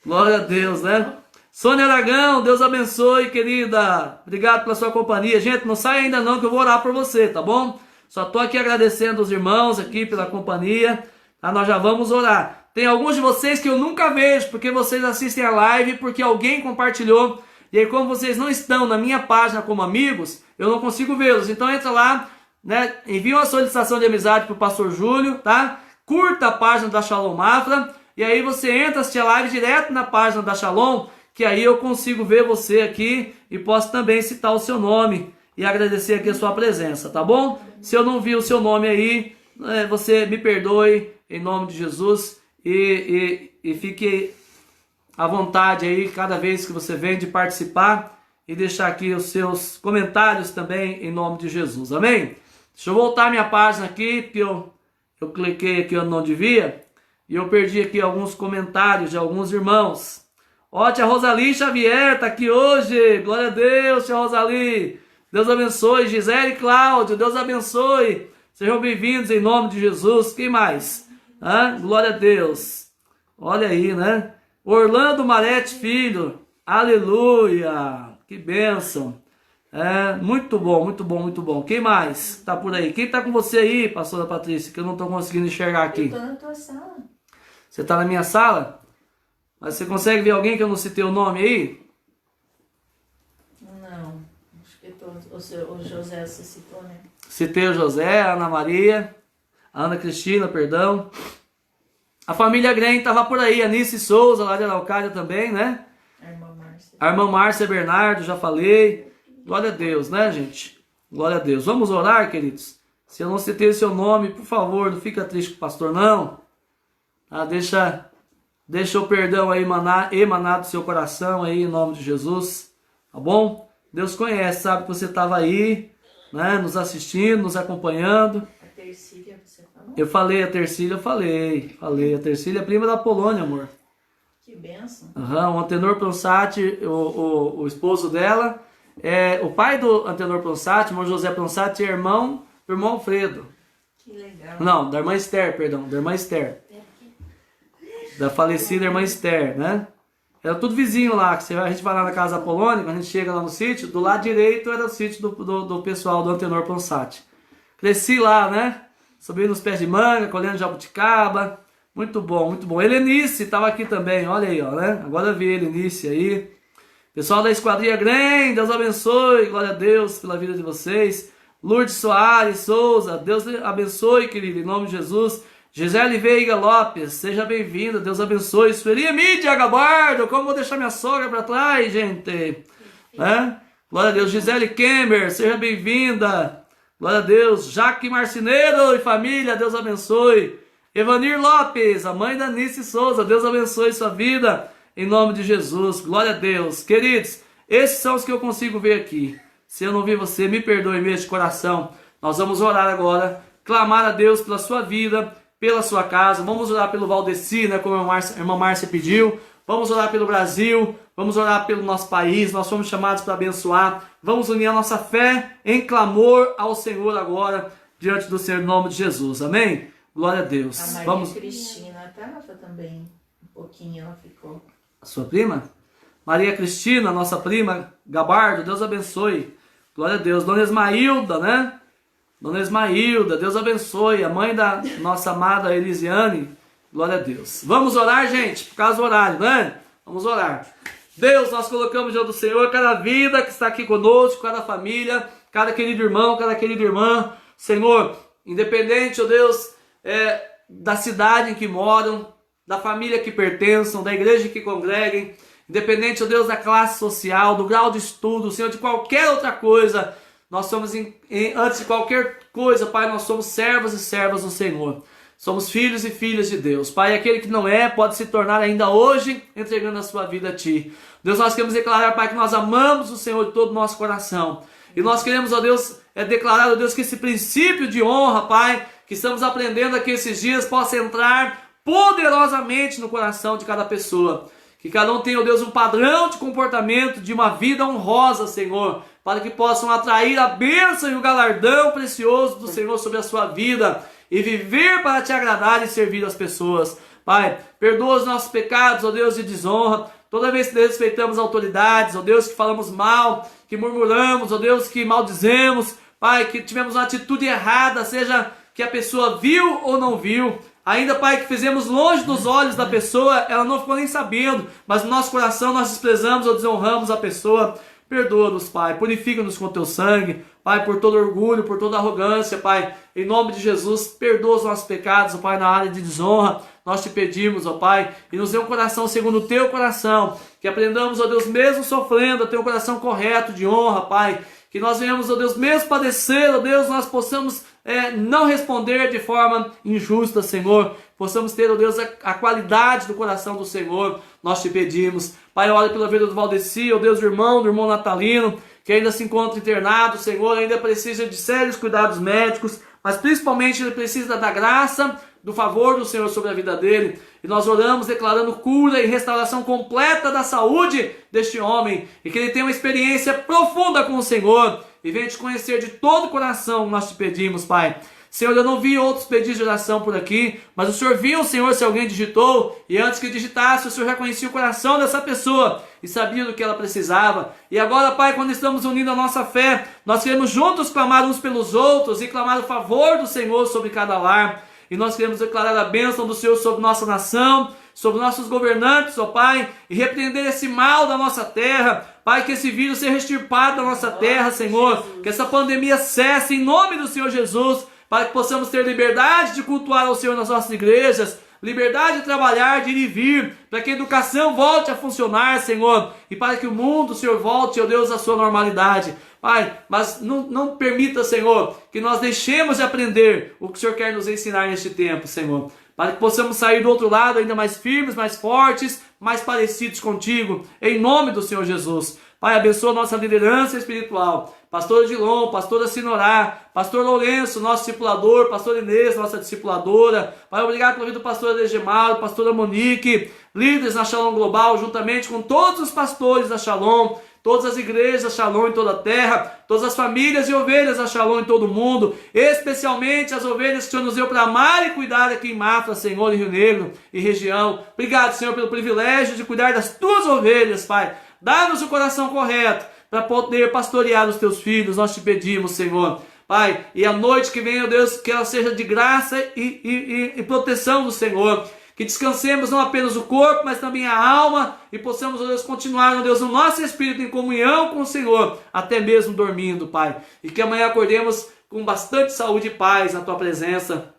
A: Glória a Deus, né? Sônia Aragão, Deus abençoe, querida. Obrigado pela sua companhia. Gente, não sai ainda não que eu vou orar por você, tá bom? Só estou aqui agradecendo os irmãos aqui pela companhia. Tá? Nós já vamos orar. Tem alguns de vocês que eu nunca vejo, porque vocês assistem a live, porque alguém compartilhou. E aí, como vocês não estão na minha página como amigos, eu não consigo vê-los. Então entra lá, né? Envia uma solicitação de amizade para o pastor Júlio, tá? Curta a página da Shalom Mafra. E aí você entra, assistir a live direto na página da Shalom, que aí eu consigo ver você aqui e posso também citar o seu nome e agradecer aqui a sua presença, tá bom? Se eu não vi o seu nome aí, você me perdoe em nome de Jesus e fique à vontade aí cada vez que você vem de participar e deixar aqui os seus comentários também em nome de Jesus, amém? Deixa eu voltar a minha página aqui, porque eu cliquei aqui onde não devia e eu perdi aqui alguns comentários de alguns irmãos. Ó, tia Rosali Xavier tá aqui hoje, glória a Deus, tia Rosali. Deus abençoe, Gisele e Cláudio, Deus abençoe. Sejam bem-vindos em nome de Jesus. Quem mais? Glória a Deus. Olha aí, né? Orlando Marete Filho. Aleluia. Que bênção. Muito bom, muito bom, muito bom. Quem mais tá por aí? Quem tá com você aí, pastora Patrícia, que eu não tô conseguindo enxergar aqui?
B: Eu tô na tua sala.
A: Você tá na minha sala? Mas você consegue ver alguém que eu não citei o nome aí?
B: O José se citou, né?
A: Citei o José, a Ana Maria, a Ana Cristina, perdão. A família Green estava por aí, a Nice Souza, lá de Araucária também, né?
B: A irmã Márcia.
A: A irmã Márcia Bernardo, já falei. Glória a Deus, né, gente? Glória a Deus. Vamos orar, queridos? Se eu não citei o seu nome, por favor, não fica triste com o pastor, não. Deixa o perdão aí emanar do seu coração aí, em nome de Jesus. Tá bom? Deus conhece, sabe que você estava aí, né, nos assistindo, nos acompanhando.
B: A Tercília, você falou?
A: Eu falei, a Tercília, eu falei. A Tercília é prima da Polônia, amor.
B: Que bênção.
A: O Antenor Pronsati, o esposo dela, o pai do Antenor Pronsati, irmão José Pronsati, é irmão do irmão Alfredo.
B: Que legal.
A: Não, da irmã Esther, perdão, da irmã Esther. Da falecida irmã Esther, né? Era tudo vizinho lá, que a gente vai lá na casa da Polônia, quando a gente chega lá no sítio, do lado direito era o sítio do pessoal do Antenor Pronsati. Cresci lá, né? Subi nos pés de manga, colhendo jabuticaba. Muito bom, muito bom. Helenice estava aqui também, olha aí, ó, né? Agora eu vi Helenice aí. Pessoal da Esquadrilha Grande, Deus abençoe, glória a Deus pela vida de vocês. Lourdes Soares Souza, Deus abençoe, querido, em nome de Jesus. Gisele Veiga Lopes, seja bem-vinda, Deus abençoe. Sueli Mídia Gabardo, como vou deixar minha sogra para trás, gente? Glória a Deus. Gisele Kemmer, seja bem-vinda. Glória a Deus. Jaque Marcineiro e família, Deus abençoe. Evanir Lopes, a mãe da Nice Souza, Deus abençoe sua vida, em nome de Jesus. Glória a Deus. Queridos, esses são os que eu consigo ver aqui. Se eu não vi você, me perdoe mesmo de coração. Nós vamos orar agora, clamar a Deus pela sua vida, pela sua casa. Vamos orar pelo Valdeci, né, como a irmã Márcia pediu. Vamos orar pelo Brasil, vamos orar pelo nosso país, nós fomos chamados para abençoar. Vamos unir a nossa fé em clamor ao Senhor agora, diante do Senhor, em nome de Jesus. Amém? Glória a Deus.
B: A Maria
A: Vamos.
B: Cristina estava também. Um pouquinho ela ficou.
A: A sua prima? Maria Cristina, nossa prima, Gabardo, Deus abençoe. Glória a Deus. Dona Esmaílda, né? Dona Esmaílda, Deus abençoe. A mãe da nossa amada Elisiane, glória a Deus. Vamos orar, gente, por causa do horário, né? Vamos orar. Deus, nós colocamos diante do Senhor cada vida que está aqui conosco, cada família, cada querido irmão, cada querida irmã. Senhor, independente, ó Deus, da cidade em que moram, da família que pertençam, da igreja que congreguem, independente, ó Deus, da classe social, do grau de estudo, Senhor, de qualquer outra coisa, nós somos, antes de qualquer coisa, Pai, nós somos servos e servas do Senhor. Somos filhos e filhas de Deus. Pai, aquele que não é, pode se tornar ainda hoje, entregando a sua vida a Ti. Deus, nós queremos declarar, Pai, que nós amamos o Senhor de todo o nosso coração. E nós queremos, ó Deus, declarar, ó Deus, que esse princípio de honra, Pai, que estamos aprendendo aqui esses dias, possa entrar poderosamente no coração de cada pessoa. Que cada um tenha, ó Deus, um padrão de comportamento, de uma vida honrosa, Senhor, para que possam atrair a bênção e o galardão precioso do Senhor sobre a sua vida e viver para Te agradar e servir as pessoas. Pai, perdoa os nossos pecados, ó Deus, de desonra. Toda vez que desrespeitamos autoridades, ó Deus, que falamos mal, que murmuramos, ó Deus, que maldizemos, Pai, que tivemos uma atitude errada, seja que a pessoa viu ou não viu, ainda, Pai, que fizemos longe dos olhos da pessoa, ela não ficou nem sabendo, mas no nosso coração nós desprezamos ou desonramos a pessoa. Perdoa-nos, Pai, purifica-nos com Teu sangue, Pai, por todo orgulho, por toda arrogância, Pai, em nome de Jesus, perdoa os nossos pecados, ó Pai, na área de desonra, nós Te pedimos, ó Pai, e nos dê um coração segundo o Teu coração, que aprendamos, ó Deus, mesmo sofrendo, a ter um coração correto de honra, Pai, que nós venhamos, ó Deus, mesmo padecer, ó Deus, nós possamos não responder de forma injusta, Senhor, possamos ter, ó Deus, a qualidade do coração do Senhor, nós Te pedimos. Pai, olha pela vida do Valdeci, ó Deus, do irmão Natalino, que ainda se encontra internado, Senhor, ainda precisa de sérios cuidados médicos, mas principalmente ele precisa da graça, do favor do Senhor sobre a vida dele. E nós oramos declarando cura e restauração completa da saúde deste homem, e que ele tenha uma experiência profunda com o Senhor, e venha Te conhecer de todo o coração, nós Te pedimos, Pai. Senhor, eu não vi outros pedidos de oração por aqui, mas o Senhor viu, Senhor, se alguém digitou, e antes que digitasse, o Senhor já conhecia o coração dessa pessoa, e sabia do que ela precisava. E agora, Pai, quando estamos unindo a nossa fé, nós queremos juntos clamar uns pelos outros, e clamar o favor do Senhor sobre cada lar. E nós queremos declarar a bênção do Senhor sobre nossa nação, sobre nossos governantes, ó Pai, e repreender esse mal da nossa terra. Pai, que esse vírus seja extirpado da nossa terra, Senhor, que essa pandemia cesse em nome do Senhor Jesus, para que possamos ter liberdade de cultuar ao Senhor nas nossas igrejas, liberdade de trabalhar, de ir e vir, para que a educação volte a funcionar, Senhor, e para que o mundo, Senhor, volte, ó Deus, à sua normalidade. Pai, mas não permita, Senhor, que nós deixemos de aprender o que o Senhor quer nos ensinar neste tempo, Senhor, para que possamos sair do outro lado ainda mais firmes, mais fortes, mais parecidos contigo, em nome do Senhor Jesus. Pai, abençoa a nossa liderança espiritual, pastor Edilon, pastora Sinorá, pastor Lourenço, nosso discipulador, pastor Inês, nossa discipuladora. Pai, obrigado pela vida do pastor Adegemar, pastora Monique, líderes na Shalom Global, juntamente com todos os pastores da Shalom, todas as igrejas da Shalom em toda a terra, todas as famílias e ovelhas da Shalom em todo o mundo, especialmente as ovelhas que o Senhor nos deu para amar e cuidar aqui em Mafra, Senhor, em Rio Negro e região. Obrigado, Senhor, pelo privilégio de cuidar das Tuas ovelhas, Pai. Dá-nos o coração correto para poder pastorear os Teus filhos, nós Te pedimos, Senhor. Pai, e a noite que vem, ó Deus, que ela seja de graça e proteção do Senhor. Que descansemos não apenas o corpo, mas também a alma, e possamos, ó Deus, continuar, ó Deus, no nosso espírito em comunhão com o Senhor, até mesmo dormindo, Pai. E que amanhã acordemos com bastante saúde e paz na Tua presença.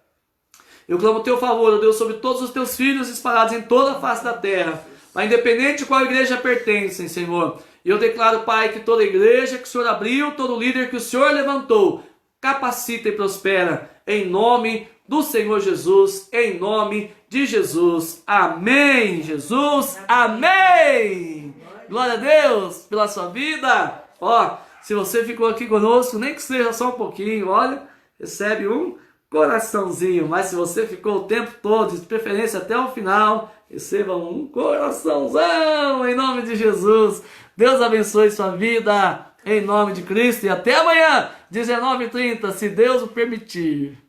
A: Eu clamo o Teu favor, ó Deus, sobre todos os Teus filhos espalhados em toda a face da terra. Mas independente de qual igreja pertencem, Senhor, e eu declaro, Pai, que toda igreja que o Senhor abriu, todo líder que o Senhor levantou, capacita e prospera, em nome do Senhor Jesus, em nome de Jesus. Amém, Jesus, amém. Glória a Deus pela sua vida. Ó, se você ficou aqui conosco, nem que seja só um pouquinho, olha, recebe um coraçãozinho, mas se você ficou o tempo todo, de preferência até o final, receba um coraçãozão em nome de Jesus. Deus abençoe sua vida em nome de Cristo e até amanhã, 19h30, se Deus o permitir.